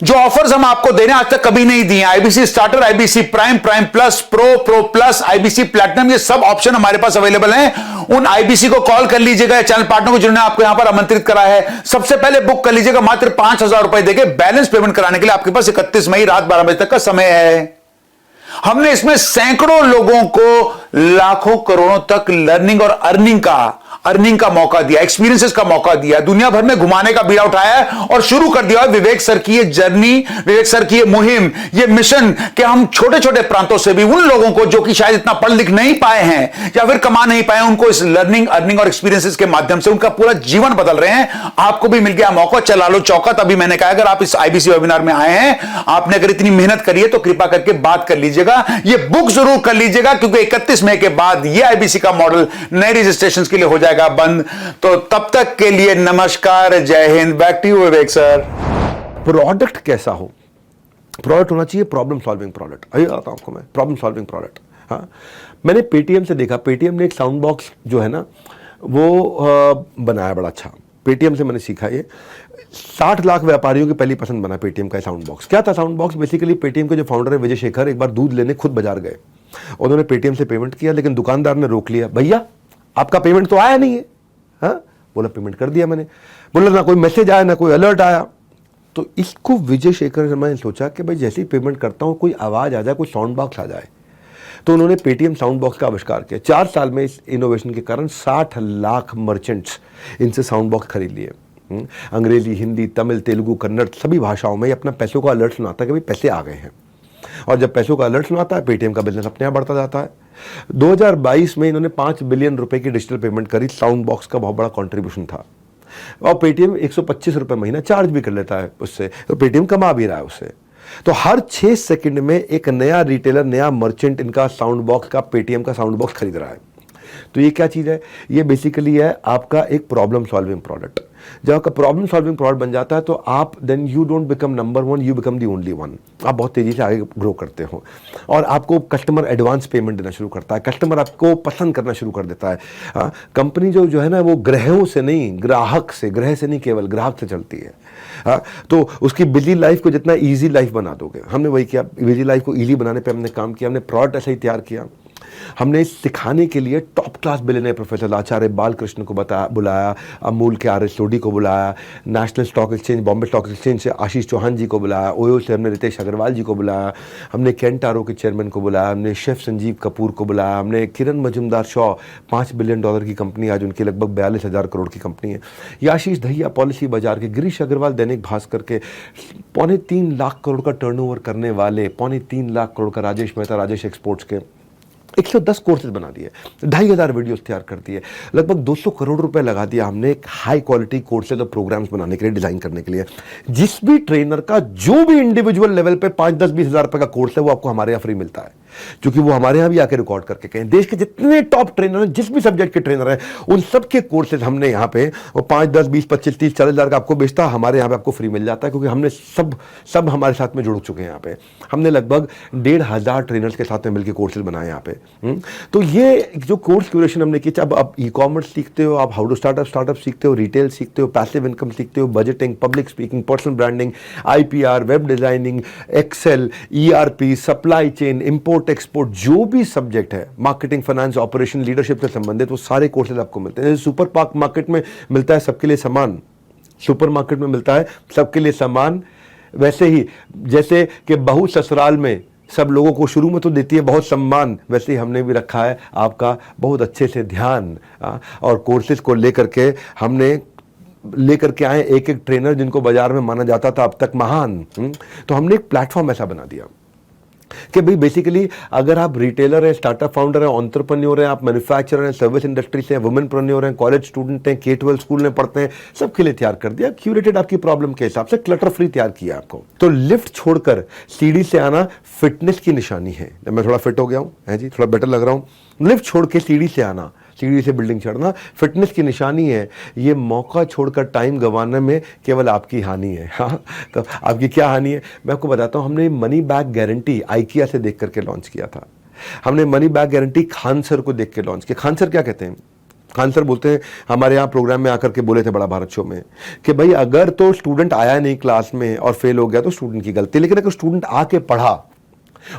जो ऑफर्स हम आपको दे रहे हैं आज तक कभी नहीं दिए। IBC starter, IBC prime, prime plus, pro plus, IBC platinum, ये सब ऑप्शन हमारे पास अवेलेबल हैं। उन IBC को कॉल कर लीजिएगा, चैनल पार्टनर को जिन्होंने आपको यहां पर आमंत्रित करा है, सबसे पहले बुक कर लीजिएगा। मात्र 5,000 रुपए देके बैलेंस पेमेंट कराने के लिए आपके पास 31 मई रात 12 बजे तक का समय है। हमने इसमें सैकड़ों लोगों को लाखों करोड़ों तक लर्निंग और अर्निंग का मौका दिया, एक्सपीरियंसेस का मौका दिया, दुनिया भर में घुमाने का बीड़ा उठाया है और शुरू कर दिया विवेक सर की ये जर्नी, विवेक सर की ये मुहिम, ये मिशन कि हम छोटे छोटे प्रांतों से भी उन लोगों को जो कि शायद इतना पढ़ लिख नहीं पाए हैं या फिर कमा नहीं पाए, उनको इस लर्निंग, अर्निंग और एक्सपीरियंसेस के माध्यम से उनका पूरा जीवन बदल रहे हैं। आपको भी मिल गया मौका, चला लो चौका। तभी मैंने कहा अगर आप इस IBC वेबिनार में आए हैं, आपने अगर इतनी मेहनत करी है तो कृपा करके बात कर लीजिएगा, ये बुक जरूर कर लीजिएगा, क्योंकि 31 मई के बाद ये IBC का मॉडल नए रजिस्ट्रेशन के लिए हो जाएगा बंद। तो तब तक के लिए नमस्कार, जय Hind. Back to you Vivek sir. Product कैसा हो? प्रोडक्ट होना चाहिए प्रॉब्लम सॉल्विंग प्रोडक्ट। अभी आता हूं आपको मैं, प्रॉब्लम सॉल्विंग प्रोडक्ट। हाँ, मैंने पेटीएम से देखा, पेटीएम ने एक साउंड बॉक्स जो है ना वो बनाया बड़ा अच्छा। पेटीएम से मैंने सीखा ये। 60 लाख व्यापारियों की पहली पसंद बना पेटीएम का साउंड बॉक्स। क्या था साउंड बॉक्स? बेसिकली पेटीएम के जो फाउंडर है विजय शेखर एक बार दूध लेने खुद बाजार गए, उन्होंने पेटीएम से पेमेंट किया, लेकिन दुकानदार ने रोक लिया, भैया आपका पेमेंट तो आया नहीं है। हाँ, बोला पेमेंट कर दिया मैंने। बोला ना कोई मैसेज आया ना कोई अलर्ट आया। तो इसको विजय शेखर शर्मा ने सोचा कि भाई जैसे ही पेमेंट करता हूं कोई आवाज आ जाए, कोई साउंड बॉक्स आ जाए। तो उन्होंने पेटीएम साउंड बॉक्स का आविष्कार किया। 4 साल में इस इनोवेशन के कारण 60 लाख मर्चेंट्स इनसे साउंड बॉक्स खरीद लिए। अंग्रेजी, हिंदी, तमिल, तेलुगु, कन्नड़ सभी भाषाओं में अपना पैसों का अलर्ट सुनाता है कि भाई पैसे आ गए हैं, और जब पैसों का अलर्ट सुनाता है पेटीएम का बिजनेस अपने आप बढ़ता जाता है। 2022 में इन्होंने 5 बिलियन रुपए की डिजिटल पेमेंट करी। साउंड बॉक्स का बहुत बड़ा कंट्रीब्यूशन था, और पेटीएम 125 रुपए महीना चार्ज भी कर लेता है उससे, तो पेटीएम कमा भी रहा है उससे। तो हर 6 सेकंड में एक नया रिटेलर, नया मर्चेंट इनका साउंड बॉक्स का, पेटीएम का साउंड बॉक्स खरीद रहा है। तो ये क्या चीज़ है? ये बेसिकली है आपका एक प्रॉब्लम सॉल्विंग प्रोडक्ट। जब आपका प्रॉब्लम सॉल्विंग प्रोडक्ट बन जाता है तो आप then you don't become number 1, you become the only one. आप बहुत तेजी से आगे ग्रो करते हो, और आपको कस्टमर एडवांस पेमेंट देना शुरू करता है, कस्टमर आपको पसंद करना शुरू कर देता है। कंपनी जो है ना वो ग्रहों से नहीं, ग्राहक से, ग्रह से नहीं, केवल ग्राहक से चलती है। तो उसकी बिजी लाइफ को जितना ईजी लाइफ बना दोगे, हमने वही किया। बिजी लाइफ को ईजी बनाने पर हमने काम किया, हमने प्रोडक्ट ऐसा ही तैयार किया। हमने सिखाने के लिए टॉप क्लास बिलियनियर प्रोफेसर आचार्य बालकृष्ण को बुलाया, अमूल के आर सोडी को बुलाया, national stock exchange, Bombay stock exchange से आशीष चौहान जी को बुलाया, ओयो से हमने रितेश अग्रवाल जी को बुलाया, हमने केंटारो के चेयरमैन को बुलाया, हमने शेफ संजीव कपूर को बुलाया, हमने किरण मजुमदार शॉ, $5 बिलियन की कंपनी, आज उनकी लगभग 42,000 करोड़ की कंपनी है, याशीष दहिया पॉलिसी बाजार के, गिरीश अग्रवाल दैनिक भास्कर के, 3.25 लाख करोड़ का टर्नओवर करने वाले, 3.25 लाख करोड़ का राजेश मेहता, राजेश एक्सपोर्ट्स के 110 कोर्सेज बना दिए, 2,500 वीडियोस तैयार कर दिए, लगभग 200 करोड़ रुपए लगा दिया हमने एक हाई क्वालिटी कोर्सेज और प्रोग्राम्स बनाने के लिए, डिजाइन करने के लिए। जिस भी ट्रेनर का जो भी इंडिविजुअल लेवल पे 5, 10, 20 हजार रुपए का कोर्स है वो आपको हमारे यहाँ फ्री मिलता है, क्योंकि वो हमारे यहाँ भी आके रिकॉर्ड करके कहें। देश के जितने टॉप ट्रेनर हैं, जिस भी सब्जेक्ट के ट्रेनर हैं, उन सबके कोर्सेज हमने यहाँ पे वो 5, 10, 20, 25, 30, 40 हजार का आपको बेचता, हमारे यहाँ पे आपको फ्री मिल जाता है, क्योंकि हमने सब हमारे साथ में जुड़ चुके हैं। यहाँ पे हमने लगभग 1,500 ट्रेनर्स के साथ में मिलकर कोर्सेज बनाए यहाँ पे। तो ये जो कोर्स क्यूरेशन हमने की, अब आप ई कॉमर्स सीखते हो, आप हाउ टू स्टार्टअप सीखते हो, रिटेल सीखते हो, पैसिव इनकम सीखते हो, budgeting, public speaking, personal branding, IPR, web designing, excel, ERP, supply chain, import export, जो भी सब्जेक्ट है, मार्केटिंग, फाइनेंस, ऑपरेशन, लीडरशिप से संबंधित, वो सारे कोर्सेज आपको मिलते हैं। सुपर मार्केट में मिलता है सबके लिए समान, सुपर मार्केट में मिलता है सबके लिए समान, वैसे ही जैसे कि बहू ससुराल में सब लोगों को शुरू में तो देती है बहुत सम्मान, वैसे ही हमने भी रखा है आपका बहुत अच्छे से ध्यान। और कोर्सेज को लेकर के हमने लेकर के आए एक ट्रेनर जिनको बाजार में माना जाता था अब तक महान। तो हमने एक प्लेटफॉर्म ऐसा बना दिया कि भाई बेसिकली अगर आप रिटेलर हैं, स्टार्टअप फाउंडर हैं, एंटरप्रेन्योर हैं, आप मैन्युफैक्चरर हैं, सर्विस इंडस्ट्री से हैं, वुमेनप्रेन्योर हैं, कॉलेज स्टूडेंट हैं, K-12 स्कूल में पढ़ते हैं, सबके लिए तैयार कर दिया, क्यूरेटेड आपकी प्रॉब्लम के हिसाब से, क्लटर फ्री तैयार किया आपको। तो लिफ्ट छोड़कर सीढ़ी से आना फिटनेस की निशानी है। मैं थोड़ा फिट हो गया हूँ, है जी, थोड़ा बेटर लग रहा हूँ। लिफ्ट छोड़ के सीढ़ी से आना, सीढ़ी से बिल्डिंग चढ़ना फिटनेस की निशानी है। ये मौका छोड़कर टाइम गंवाने में केवल आपकी हानि है। हाँ, तो आपकी क्या हानि है मैं आपको बताता हूँ। हमने मनी बैक गारंटी IKEA से देख करके लॉन्च किया था। हमने money back guarantee Khan sir को देख के लॉन्च किया। खान सर क्या कहते हैं? खान सर बोलते हैं, हमारे यहाँ प्रोग्राम में आकर के बोले थे बड़ा भारत शो में, कि भाई अगर तो स्टूडेंट आया नहीं क्लास में और फेल हो गया तो स्टूडेंट की गलती, लेकिन अगर स्टूडेंट आके पढ़ा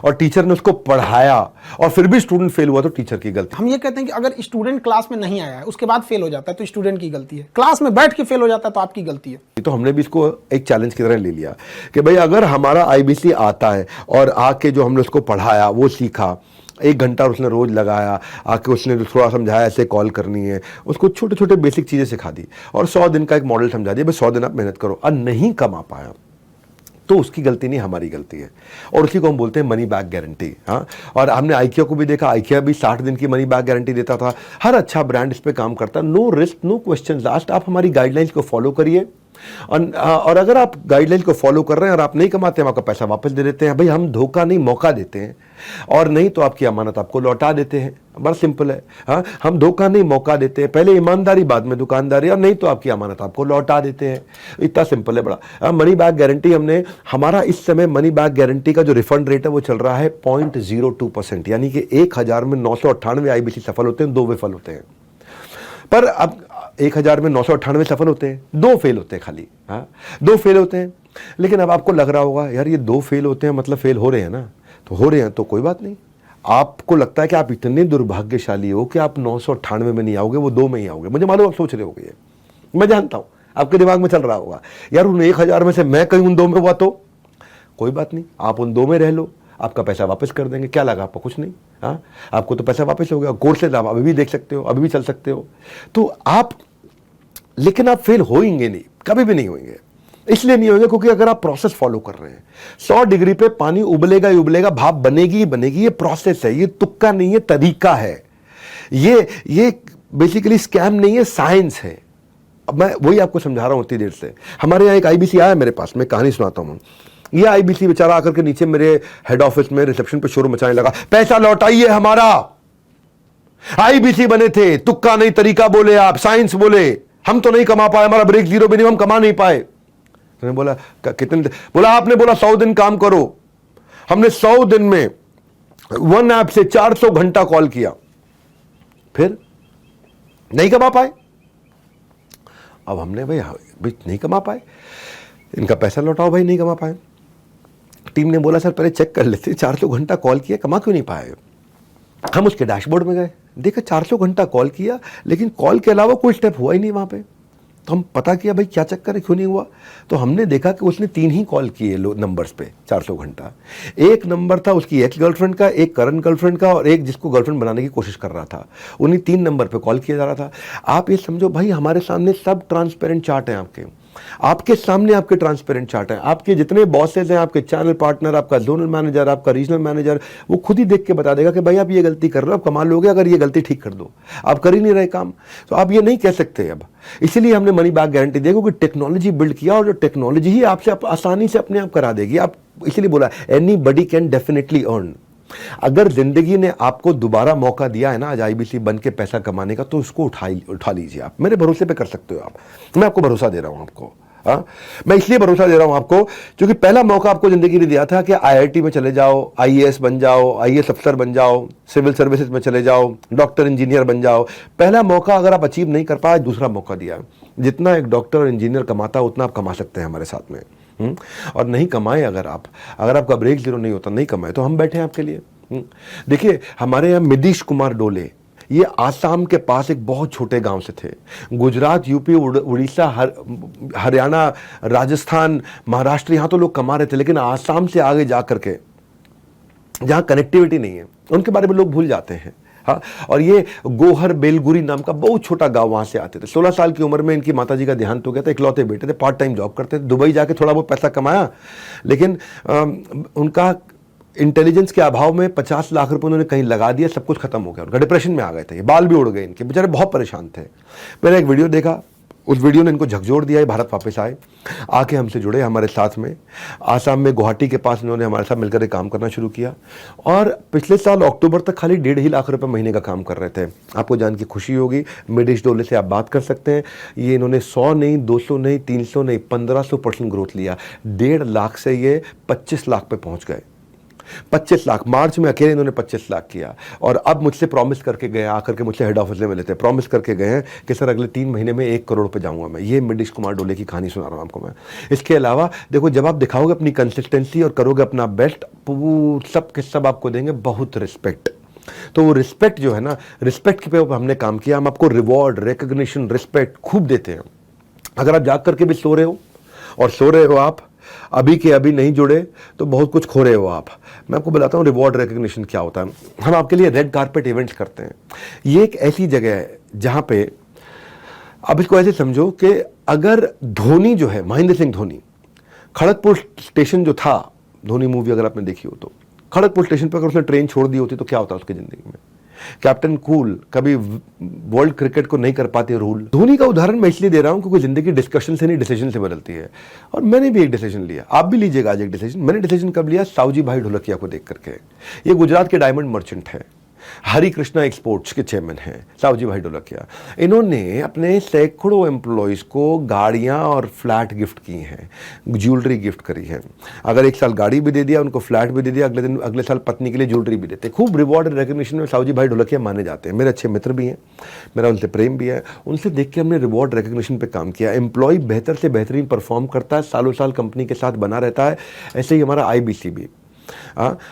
और टीचर ने उसको पढ़ाया और फिर भी स्टूडेंट फेल हुआ तो टीचर की गलती। हम ये कहते हैं कि अगर स्टूडेंट क्लास में नहीं आया है उसके बाद फेल हो जाता है तो स्टूडेंट की गलती है, क्लास में बैठ के फेल हो जाता है तो आपकी गलती है। तो हमने भी इसको एक चैलेंज की तरह ले लिया कि भाई अगर हमारा IBC आता है और आके जो हमने उसको पढ़ाया, वो सीखा, 1 घंटा उसने रोज लगाया, आके उसने थोड़ा समझाया ऐसे कॉल करनी है, उसको छोटे छोटे बेसिक चीजें सिखा दी और 100 दिन का एक मॉडल समझा दिया, भाई 100 दिन आप मेहनत करो, और नहीं कमा पाया तो उसकी गलती नहीं, हमारी गलती है। और उसी को हम बोलते हैं मनी बैक गारंटी। हाँ, और हमने IKEA को भी देखा, IKEA भी 60 दिन की मनी बैक गारंटी देता था। हर अच्छा ब्रांड इस पे काम करता है। No risk, no question last. आप हमारी गाइडलाइंस को फॉलो करिए, और अगर आप गाइडलाइंस को फॉलो कर रहे हैं और आप नहीं कमाते हैं, आपका पैसा वापस दे देते हैं। भाई हम धोखा नहीं, मौका देते हैं, और नहीं तो आपकी अमानत आपको लौटा देते हैं। बड़ा सिंपल है। हाँ, हम धोखा नहीं, मौका देते हैं, पहले ईमानदारी बाद में दुकानदारी, और नहीं तो आपकी अमानत आपको लौटा देते हैं। इतना सिंपल है बड़ा। मनी बैक गारंटी हमने, हमारा इस समय मनी बैक गारंटी का जो रिफंड रेट है वो चल रहा है 0.02%, यानी कि 1000 में 998 IBC सफल होते हैं, 2 विफल होते हैं। पर अब 1000 में 998 सफल होते हैं, 2 फेल होते हैं खाली। हाँ, 2 फेल होते हैं। लेकिन अब आपको लग रहा होगा यार ये 2 फेल होते हैं मतलब फेल हो रहे हैं ना, तो हो रहे हैं तो कोई बात नहीं। आपको लगता है कि आप इतने दुर्भाग्यशाली हो कि आप 998 में नहीं आओगे, वो 2 में ही आओगे। मुझे मालूम आप सोच रहे होगे, मैं जानता हूं आपके दिमाग में चल रहा होगा यार उन 1000 में से मैं कहीं उन 2 में हुआ तो कोई बात नहीं, आप उन 2 में रह लो, आपका पैसा वापस कर देंगे। क्या लगा आपको? कुछ नहीं। हाँ, आपको तो पैसा वापस हो गया। कोर्सेज आप अभी भी देख सकते हो, अभी भी चल सकते हो। तो आप, लेकिन आप फेल होंगे नहीं, कभी भी नहीं होंगे। इसलिए नहीं होंगे क्योंकि अगर आप प्रोसेस फॉलो कर रहे हैं, 100 डिग्री पे पानी उबलेगा ही उबलेगा, भाप बनेगी ही बनेगी। ये प्रोसेस है, ये तुक्का नहीं है, तरीका है। ये बेसिकली स्कैम नहीं है, साइंस है। अब मैं वही आपको समझा रहा हूं इतनी देर से। हमारे यहाँ एक आईबीसी आया मेरे पास, मैं कहानी सुनाता हूं। ये आईबीसी बेचारा आकर के नीचे मेरे हेड ऑफिस में रिसेप्शन पे शोर मचाने लगा, पैसा लौटाइए हमारा। आईबीसी बने थे, तुक्का नहीं, तरीका बोले आप, साइंस बोले, हम तो नहीं कमा पाए, हमारा ब्रेक जीरो भी नहीं, हम कमा नहीं पाए। तो बोला कितने? बोला आपने बोला 100 दिन काम करो। हमने 100 दिन में वन ऐप से 400 घंटा कॉल किया, फिर नहीं कमा पाए। अब हमने भाई नहीं कमा पाए, इनका पैसा लौटाओ भाई, नहीं कमा पाए। टीम ने बोला सर पहले चेक कर लेते, 400 घंटा कॉल किया, कमा क्यों नहीं पाए। हम उसके डैशबोर्ड में गए, देखा 400 घंटा कॉल किया, लेकिन कॉल के अलावा कोई स्टेप हुआ ही नहीं वहां पे। तो हम पता किया भाई क्या चक्कर है, क्यों नहीं हुआ। तो हमने देखा कि उसने 3 ही कॉल किए नंबर्स पे 400 घंटा। एक नंबर था उसकी एक्स गर्लफ्रेंड का, एक करंट गर्लफ्रेंड का, और एक जिसको गर्लफ्रेंड बनाने की कोशिश कर रहा था। उन्हीं 3 नंबर पे कॉल किया जा रहा था। आप ये समझो भाई, हमारे सामने सब ट्रांसपेरेंट चार्ट हैं, आपके सामने आपके ट्रांसपेरेंट चार्ट हैं। आपके जितने बॉसेज हैं, आपके चैनल पार्टनर, आपका जोनल मैनेजर, आपका रीजनल मैनेजर, वो खुद ही देख के बता देगा कि भाई आप ये गलती कर रहे हो, आप कमा लोगे अगर ये गलती ठीक कर दो। आप कर ही नहीं रहे काम, तो आप ये नहीं कह सकते अब। इसीलिए हमने मनी बैक गारंटी दी, क्योंकि टेक्नोलॉजी बिल्ड किया, और जो टेक्नोलॉजी ही आपसे आसानी से अपने आप करा देगी। आप इसीलिए बोला एनीबॉडी कैन डेफिनेटली अर्न। अगर जिंदगी ने आपको दोबारा मौका दिया है ना आज आईबीसी बन के पैसा कमाने का, तो उसको उठा लीजिए। आप मेरे भरोसे पे कर सकते हो। मैं आपको भरोसा दे रहा हूं आपको। हाँ, मैं इसलिए भरोसा दे रहा हूं आपको क्योंकि पहला मौका आपको जिंदगी ने दिया था कि आईआईटी में चले जाओ, आईएएस बन जाओ, आईएएस अफसर बन जाओ, सिविल सर्विसेज में चले जाओ, डॉक्टर इंजीनियर बन जाओ। पहला मौका अगर आप अचीव नहीं कर पाए, दूसरा मौका दिया। जितना एक डॉक्टर और इंजीनियर कमाता है उतना आप कमा सकते हैं हमारे साथ में। और नहीं कमाए अगर आपका ब्रेक जीरो नहीं होता, नहीं कमाए, तो हम बैठे हैं आपके लिए। देखिए हमारे यहाँ मिदीश कुमार डोले, ये आसाम के पास एक बहुत छोटे गांव से थे। गुजरात, यूपी, उड़ीसा, हरियाणा, राजस्थान, महाराष्ट्र, यहाँ तो लोग कमा रहे थे, लेकिन आसाम से आगे जा करके जहाँ कनेक्टिविटी नहीं है, उनके बारे में लोग भूल जाते हैं। हाँ, और ये गोहर बेलगुरी नाम का बहुत छोटा गांव, वहां से आते थे। 16 साल की उम्र में इनकी माताजी का देहांत हो गया था। इकलौते बेटे थे, पार्ट टाइम जॉब करते थे, दुबई जाके थोड़ा बहुत पैसा कमाया, लेकिन उनका इंटेलिजेंस के अभाव में 50 लाख रुपए उन्होंने कहीं लगा दिया, सब कुछ खत्म हो गया। उनका डिप्रेशन में आ गए थे, बाल भी उड़ गए इनके, बेचारे बहुत परेशान थे। मैंने एक वीडियो देखा, उस वीडियो ने इनको झकझोर दिया। भारत वापस आए, आके हमसे जुड़े हमारे साथ में। आसाम में गुवाहाटी के पास इन्होंने हमारे साथ मिलकर एक काम करना शुरू किया, और पिछले साल अक्टूबर तक खाली 1.5 लाख रुपए महीने का काम कर रहे थे। आपको जान की खुशी होगी, मिडिश डोले से आप बात कर सकते हैं। ये इन्होंने 100 नहीं, 200 नहीं, 300 नहीं, 1500% ग्रोथ लिया। 1.5 लाख से ये 25 लाख पे पहुंच गए। 25 लाख, मार्च में अकेले इन्होंने 25 लाख किया। और अब मुझसे प्रॉमिस करके गए, आकर के मुझसे हेड ऑफिस में मिले थे, प्रॉमिस करके गए हैं कि सर अगले 3 महीने में 1 करोड़ पे जाऊंगा मैं। ये मिडिश कुमार डोले की कहानी सुना रहा हूं आपको मैं। इसके अलावा देखो, जब आप दिखाओगे अपनी कंसिस्टेंसी और करोगे अपना बेस्ट, सब के सब आपको देंगे बहुत रिस्पेक्ट। तो वो रिस्पेक्ट जो है ना, रिस्पेक्ट पे हमने काम किया। हम आपको रिवॉर्ड, रिकग्निशन, रिस्पेक्ट खूब देते हैं। अगर आप जाग करके भी सो रहे हो, और सो रहे हो आप अभी के अभी नहीं जुड़े, तो बहुत कुछ खो रहे हो आप। मैं आपको बताता हूँ रिवॉर्ड रिकग्निशन क्या होता है। हम आपके लिए रेड कारपेट इवेंट्स करते हैं। ये एक ऐसी जगह है जहां पे अब इसको ऐसे समझो कि अगर धोनी जो है, महेंद्र सिंह धोनी, खड़गपुर स्टेशन जो था, धोनी मूवी अगर आपने देखी हो तो, खड़गपुर स्टेशन पर अगर उसने ट्रेन छोड़ दी होती तो क्या होता उसकी जिंदगी में। कैप्टन कूल कभी वर्ल्ड क्रिकेट को नहीं कर पाते रूल। धोनी का उदाहरण मैं इसलिए दे रहा हूं क्योंकि जिंदगी डिस्कशन से नहीं, डिसीजन से बदलती है। और मैंने भी एक डिसीजन लिया, आप भी लीजिएगा आज एक डिसीजन। मैंने डिसीजन कब लिया? सावजी भाई ढोलकिया को देख करके। ये गुजरात के डायमंड मर्चेंट है। हरी कृष्णा एक्सपोर्ट्स के चेयरमैन हैं सावजी भाई ढोलकिया। इन्होंने अपने सैकड़ों एम्प्लॉयज़ को गाड़ियां और फ्लैट गिफ्ट की हैं, ज्वेलरी गिफ्ट करी है। अगर एक साल गाड़ी भी दे दिया, उनको फ्लैट भी दे दिया, अगले साल पत्नी के लिए ज्वेलरी भी देते। खूब रिवॉर्ड एंड रिकग्निशन में सावजी भाई ढोलकिया माने जाते हैं। मेरे अच्छे मित्र भी हैं, मेरा उनसे प्रेम भी है। उनसे देख के हमने रिवॉर्ड रिकग्निशन पे काम किया। एम्प्लॉय बेहतर से बेहतरीन परफॉर्म करता है, सालों साल कंपनी के साथ बना रहता है। ऐसे ही हमारा IBC भी।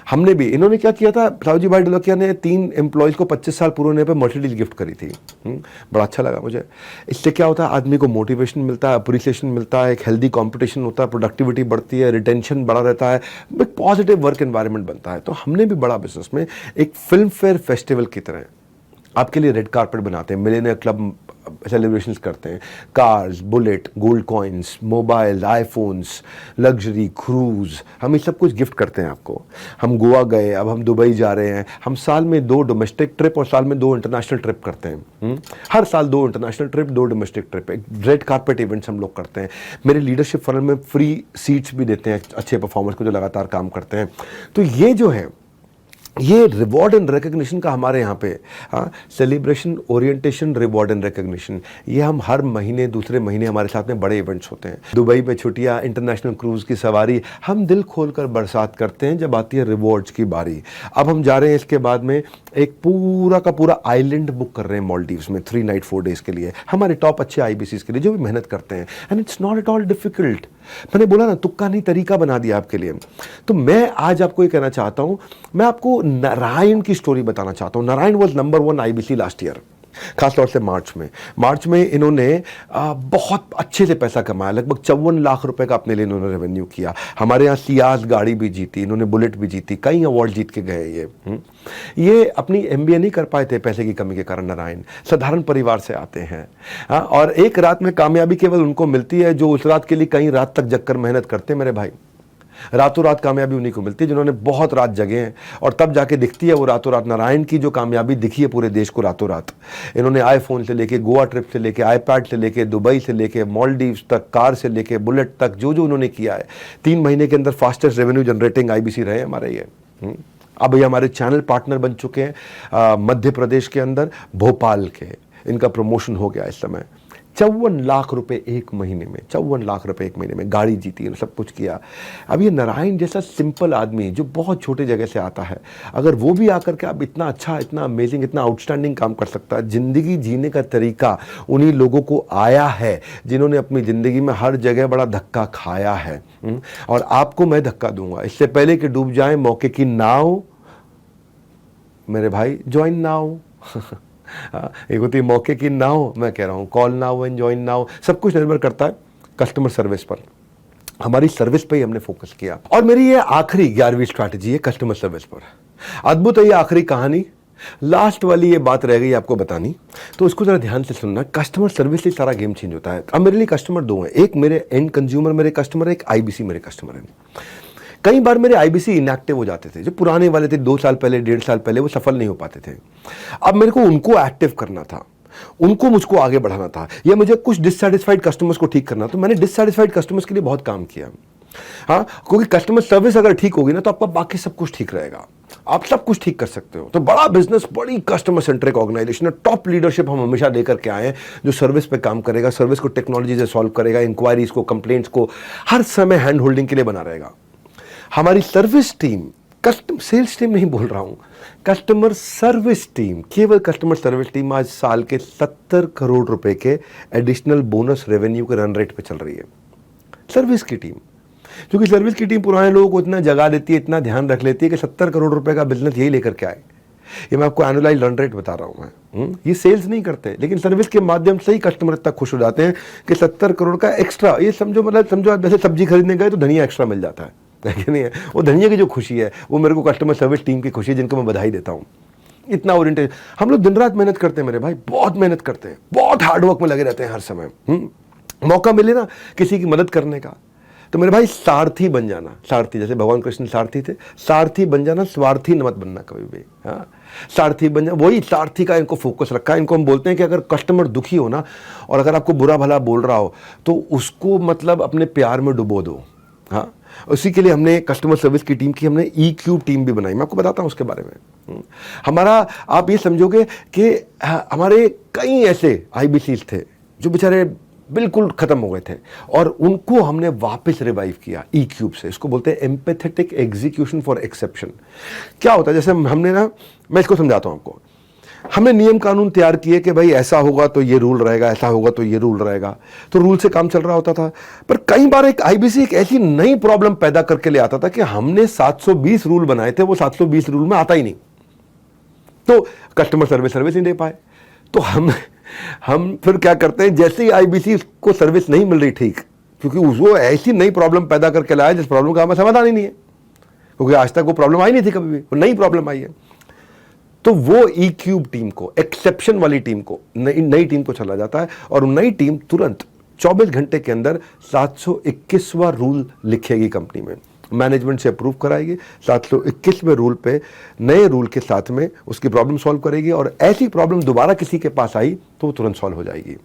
हमने भी, इन्होंने क्या किया था, सावजी भाई ढोलकिया ने 3 एम्प्लॉयज़ को 25 साल पूरे होने पे मर्सिडीज गिफ्ट करी थी। बड़ा अच्छा लगा मुझे। इससे क्या होता है, आदमी को मोटिवेशन मिलता है, अप्रिसिएशन मिलता है, एक हेल्दी कंपटीशन होता है, प्रोडक्टिविटी बढ़ती है, रिटेंशन बढ़ा रहता है, एक पॉजिटिव वर्क एनवायरनमेंट बनता है। तो हमने भी बड़ा बिजनेस में एक फिल्म फेयर फेस्टिवल की तरह आपके लिए रेड कारपेट बनाते हैं, मिलेनियर क्लब सेलिब्रेशंस करते हैं, cars, bullet, gold coins, mobile, iPhones, luxury, cruise, हम ये सब कुछ गिफ्ट करते हैं आपको। हम गोवा गए, अब हम दुबई जा रहे हैं। हम साल में 2 डोमेस्टिक ट्रिप और साल में 2 इंटरनेशनल ट्रिप करते हैं। हर साल 2 इंटरनेशनल ट्रिप, 2 डोमेस्टिक ट्रिप, एक रेड कारपेट इवेंट्स हम लोग करते हैं। मेरे लीडरशिप फनल में फ्री सीट्स भी देते हैं अच्छे परफॉर्मर्स को जो लगातार काम करते हैं। तो ये जो है, ये रिवॉर्ड एंड रिकग्निशन का हमारे यहाँ पे celebration, orientation, reward and recognition, ये हम हर महीने, दूसरे महीने हमारे साथ में बड़े इवेंट्स होते हैं। दुबई में छुट्टियाँ, इंटरनेशनल क्रूज की सवारी, हम दिल खोलकर बरसात करते हैं जब आती है रिवॉर्ड्स की बारी। अब हम जा रहे हैं इसके बाद में एक पूरा का पूरा आइलैंड बुक कर रहे हैं मालदीव्स में 3 नाइट 4 डेज के लिए, हमारे टॉप अच्छे IBCs के लिए जो भी मेहनत करते हैं। And it's not at all difficult. मैंने बोला ना, तुक्का नहीं, तरीका बना दिया आपके लिए। तो मैं आज आपको ये कहना चाहता हूं, मैं आपको नारायण की स्टोरी बताना चाहता हूं। Narayan was number 1 IBC last year, खासतौर से मार्च में इन्होंने बहुत अच्छे से पैसा कमाया। लगभग 54 लाख रुपए का अपने लिए इन्होंने रेवेन्यू किया। हमारे यहाँ सियाज गाड़ी भी जीती, इन्होंने बुलेट भी जीती, कई अवार्ड जीत के गए। ये अपनी MBA नहीं कर पाए थे पैसे की कमी के कारण। नारायण साधारण परिवार से आते हैं और एक रात में कामयाबी केवल उनको मिलती है जो उस रात के लिए कई रात तक जगकर मेहनत करते हैं। मेरे भाई, रातों रात कामयाबी उन्हीं को मिलती है जिन्होंने बहुत रात जगे हैं, और तब जाके दिखती है वो रातों रात। नारायण की जो कामयाबी दिखी है पूरे देश को रातों रात, इन्होंने आईफोन से लेके, गोवा ट्रिप से लेके, आईपैड से लेके, दुबई से लेके, मालदीव्स तक, कार से लेके, बुलेट तक, जो उन्होंने किया है, 3 महीने के अंदर फास्टेस्ट रेवेन्यू जनरेटिंग IBC रहे हमारे ये। अब ये हमारे चैनल पार्टनर बन चुके हैं मध्य प्रदेश के अंदर, भोपाल के। इनका प्रमोशन हो गया इस समय। 54 लाख रुपए एक महीने में, 54 लाख रुपए एक महीने में, गाड़ी जीती, सब कुछ किया। अब ये नारायण जैसा सिंपल आदमी जो बहुत छोटे जगह से आता है, अगर वो भी आकर के अब इतना अच्छा, इतना अमेजिंग, इतना आउटस्टैंडिंग काम कर सकता है। जिंदगी जीने का तरीका उन्हीं लोगों को आया है जिन्होंने अपनी जिंदगी में हर जगह बड़ा धक्का खाया है। और आपको मैं धक्का दूंगा, इससे पहले कि डूब जाए मौके की नाव, मेरे भाई ज्वाइन नाउ। एक होती है मौके की नाव, मैं कह रहा हूं call now and join now. सब कुछ निर्भर करता है कस्टमर सर्विस पर। हमारी सर्विस पे ही हमने फोकस किया, और मेरी ये आखिरी 11वीं स्ट्रैटेजी है कस्टमर सर्विस पर। अद्भुत है ये आखिरी कहानी, लास्ट वाली ये बात रह गई आपको बतानी, तो उसको जरा ध्यान से सुनना। कस्टमर सर्विस से सारा गेम चेंज होता है। अब मेरे लिए कस्टमर 2 हैं, एक मेरे एंड कंज्यूमर मेरे कस्टमर है, एक IBC मेरे कस्टमर है। कई बार मेरे IBC इनएक्टिव हो जाते थे, जो पुराने वाले थे 2 साल पहले, 1.5 साल पहले, वो सफल नहीं हो पाते थे। अब मेरे को उनको एक्टिव करना था, उनको मुझको आगे बढ़ाना था, या मुझे कुछ डिससैटिस्फाइड कस्टमर्स को ठीक करना। तो मैंने डिससैटिस्फाइड कस्टमर्स के लिए बहुत काम किया। क्योंकि कस्टमर सर्विस अगर ठीक होगी ना तो आपका बाकी सब कुछ ठीक रहेगा, आप सब कुछ ठीक कर सकते हो। तो बड़ा बिजनेस, बड़ी customer centric organisation, top leadership हम हमेशा लेकर के आए हैं जो सर्विस पे काम करेगा, सर्विस को टेक्नोलॉजी से सॉल्व करेगा, इंक्वायरीज को, कंप्लेंट्स को हर समय हैंड होल्डिंग के लिए बना रहेगा। हमारी service team, customer sales team नहीं बोल रहा हूं, कस्टमर सर्विस टीम, केवल कस्टमर सर्विस टीम आज साल के 70 करोड़ रुपए के एडिशनल बोनस रेवेन्यू के रन रेट पे चल रही है। सर्विस की टीम, क्योंकि सर्विस की टीम पुराने लोगों को इतना जगा देती है, इतना ध्यान रख लेती है कि 70 करोड़ रुपए का बिजनेस यही लेकर के आए। ये मैं आपको एनुअलाइज रन रेट बता रहा हूं मैं। ये सेल्स नहीं करते, लेकिन सर्विस के माध्यम से ही कस्टमर इतना खुश हो जाते हैं कि 70 करोड़ का एक्स्ट्रा, ये समझो, मतलब समझो आप जैसे सब्जी खरीदने गए तो धनिया एक्स्ट्रा मिल जाता है कि नहीं है। वो धनिया की जो खुशी है वो मेरे को कस्टमर सर्विस टीम की खुशी है, जिनको मैं बधाई देता हूँ। इतना ओरिएंटेड, हम लोग दिन रात मेहनत करते हैं मेरे भाई, बहुत मेहनत करते हैं, बहुत हार्डवर्क में लगे रहते हैं हर समय। मौका मिले ना किसी की मदद करने का तो मेरे भाई सारथी बन जाना। सारथी, जैसे भगवान कृष्ण सारथी थे, सारथी बन जाना, स्वार्थी मत बनना कभी भी। हाँ, सारथी बन जाना, वही सारथी का इनको फोकस रखा है। इनको हम बोलते हैं कि अगर कस्टमर दुखी हो ना, और अगर आपको बुरा भला बोल रहा हो, तो उसको मतलब अपने प्यार में डुबो दो। हाँ, उसी के लिए हमने कस्टमर सर्विस की टीम की हमने EQ टीम भी बनाई, मैं आपको बताता हूँ उसके बारे में। हमारा आप ये समझोगे कि हमारे कई ऐसे आईबीसीज थे जो बेचारे बिल्कुल खत्म हो गए थे और उनको हमने वापस रिवाइव किया ई क्यूब से। इसको बोलते हैं एम्पैथेटिक एग्जीक्यूशन फॉर एक्सेप्शन। क्या होता है, जैसे हमने ना, मैं इसको समझाता हूं आपको। हमने नियम कानून तैयार किए कि भाई ऐसा होगा तो ये रूल रहेगा, ऐसा होगा तो ये रूल रहेगा, तो रूल से काम चल रहा होता था। पर कई बार एक आईबीसी एक ऐसी नई प्रॉब्लम पैदा करके ले आता था कि हमने 720 रूल बनाए थे, वो 720 रूल में आता ही नहीं, तो कस्टमर सर्विस नहीं दे पाए। तो हम फिर क्या करते हैं, जैसे ही आईबीसी को सर्विस नहीं मिल रही ठीक, क्योंकि उसको ऐसी नई प्रॉब्लम पैदा करके लाया जिस प्रॉब्लम का हमें समाधान ही नहीं है, क्योंकि आज तक वो प्रॉब्लम आई नहीं थी कभी भी, वो नई प्रॉब्लम आई है। तो वो ई क्यूब टीम को, एक्सेप्शन वाली टीम को, नई टीम को चला जाता है और नई टीम तुरंत 24 घंटे के अंदर 721वां रूल लिखेगी कंपनी में, मैनेजमेंट से अप्रूव कराएगी, 721वें रूल पे, नए रूल के साथ में उसकी प्रॉब्लम सॉल्व करेगी और ऐसी प्रॉब्लम दोबारा किसी के पास आई तो वो तुरंत सॉल्व हो जाएगी।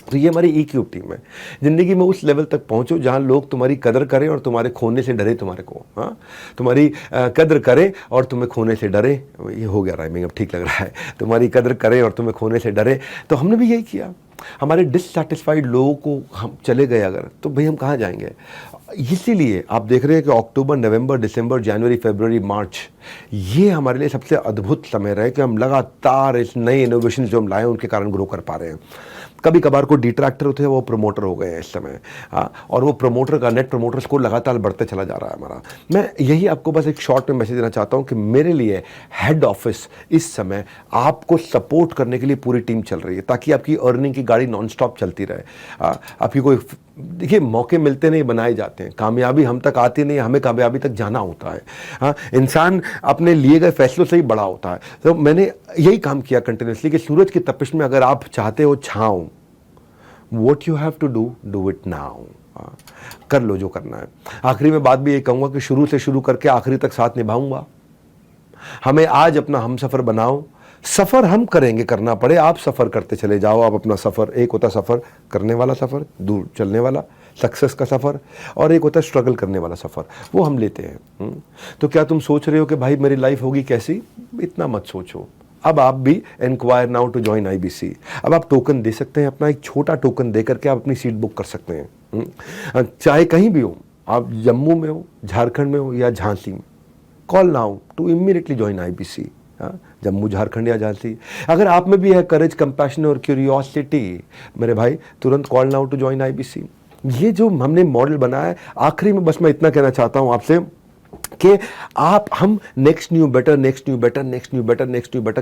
तो ये हमारी ई क्यूब टीम है। जिंदगी में उस लेवल तक पहुंचो जहां लोग तुम्हारी कदर करें और तुम्हारे खोने से डरे तुम्हारे को। हाँ, तुम्हारी कदर करें और तुम्हें खोने से डरे, ये हो गया राइमिंग, अब ठीक लग रहा है, तुम्हारी कदर करें और तुम्हें खोने से डरे। तो हमने भी यही किया। हमारे डिससैटिस्फाइड लोगों को हम चले गए अगर, तो भाई हम कहाँ जाएंगे। इसीलिए आप देख रहे हैं कि अक्टूबर, नवंबर, दिसंबर, जनवरी, फरवरी, मार्च, ये हमारे लिए सबसे अद्भुत समय रहे कि हम लगातार इस नए इनोवेशन जो हम लाए उनके कारण ग्रो कर पा रहे हैं। कभी कभार को डिट्रैक्टर होते हैं, वो प्रमोटर हो गए हैं इस समय। हाँ, और वो प्रमोटर का नेट प्रमोटर स्कोर लगातार बढ़ते चला जा रहा है हमारा। मैं यही आपको बस एक शॉर्ट में मैसेज देना चाहता हूँ कि मेरे लिए हेड ऑफिस इस समय आपको सपोर्ट करने के लिए पूरी टीम चल रही है, ताकि आपकी अर्निंग की गाड़ी नॉन स्टॉप चलती रहे। आपकी कोई, देखिए, मौके मिलते नहीं, बनाए जाते हैं। कामयाबी हम तक आती नहीं, हमें कामयाबी तक जाना होता है। हाँ, इंसान अपने लिए गए फैसलों से ही बड़ा होता है। तो मैंने यही काम किया कंटिन्यूसली कि सूरज की तपिश में अगर आप चाहते हो छाँव, what you have to do it now. कर लो जो करना है। आखिरी में बात भी ये कहूँगा कि शुरू से शुरू करके आखिरी तक साथ निभाऊंगा। हमें आज अपना हम सफ़र बनाओ। सफ़र हम करेंगे, करना पड़े, आप सफ़र करते चले जाओ। आप अपना सफ़र, एक होता सफ़र करने वाला सफ़र, दूर चलने वाला, सक्सेस का सफ़र, और एक होता स्ट्रगल करने वाला सफ़र, वो हम लेते हैं। तो क्या तुम सोच रहे हो कि भाई मेरी लाइफ होगी कैसी? इतना मत सोचो। अब आप भी enquire now to join IBC. अब आप टोकन दे सकते हैं, अपना एक छोटा टोकन दे करके आप अपनी सीट बुक कर सकते हैं। चाहे कहीं भी हो, आप जम्मू में हो, झारखंड में हो या झांसी में, call now to immediately join IBC. Jammu, Jharkhand या झांसी। अगर आप में भी है करेज, कंपैशन और क्यूरियोसिटी, मेरे भाई, तुरंत call now to join IBC. ये जो हमने मॉडल बनाया है, आखिरी में बस मैं इतना कहना चाहता हूं आपसे कि हम नेक्स्ट न्यू बेटर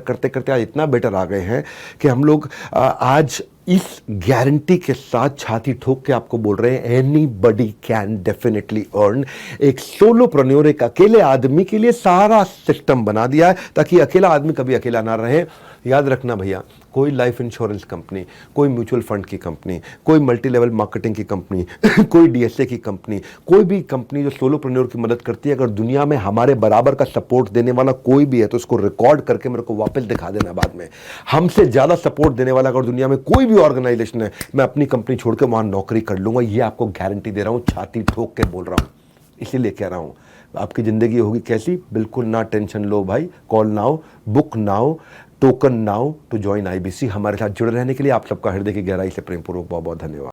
करते करते आज इतना बेटर आ गए हैं कि हम लोग आज इस गारंटी के साथ छाती ठोक के आपको बोल रहे हैं, एनीबॉडी कैन डेफिनेटली अर्न। एक सोलोप्रेन्योर, एक अकेले आदमी के लिए सारा सिस्टम बना दिया है ताकि अकेला आदमी कभी अकेला ना रहे। याद रखना भैया, कोई लाइफ इंश्योरेंस कंपनी, कोई म्यूचुअल फंड की कंपनी, कोई मल्टी लेवल मार्केटिंग की कंपनी, कोई डीएसए की कंपनी, कोई भी कंपनी जो सोलोप्रेन्योर की मदद करती है, अगर दुनिया में हमारे बराबर का सपोर्ट देने वाला कोई भी है तो उसको रिकॉर्ड करके मेरे को वापस दिखा देना बाद में। हमसे ज्यादा सपोर्ट देने वाला अगर दुनिया में कोई भी ऑर्गेनाइजेशन है, मैं अपनी कंपनी छोड़ के वहां नौकरी कर लूंगा। ये आपको गारंटी दे रहा हूं, छाती ठोक के बोल रहा हूं, इसीलिए कह रहा हूं। आपकी जिंदगी होगी कैसी, बिल्कुल ना टेंशन लो भाई। Call now, book now, token now to join IBC. हमारे साथ जुड़े रहने के लिए आप सबका हृदय की गहराई से प्रेमपूर्वक बहुत बहुत धन्यवाद।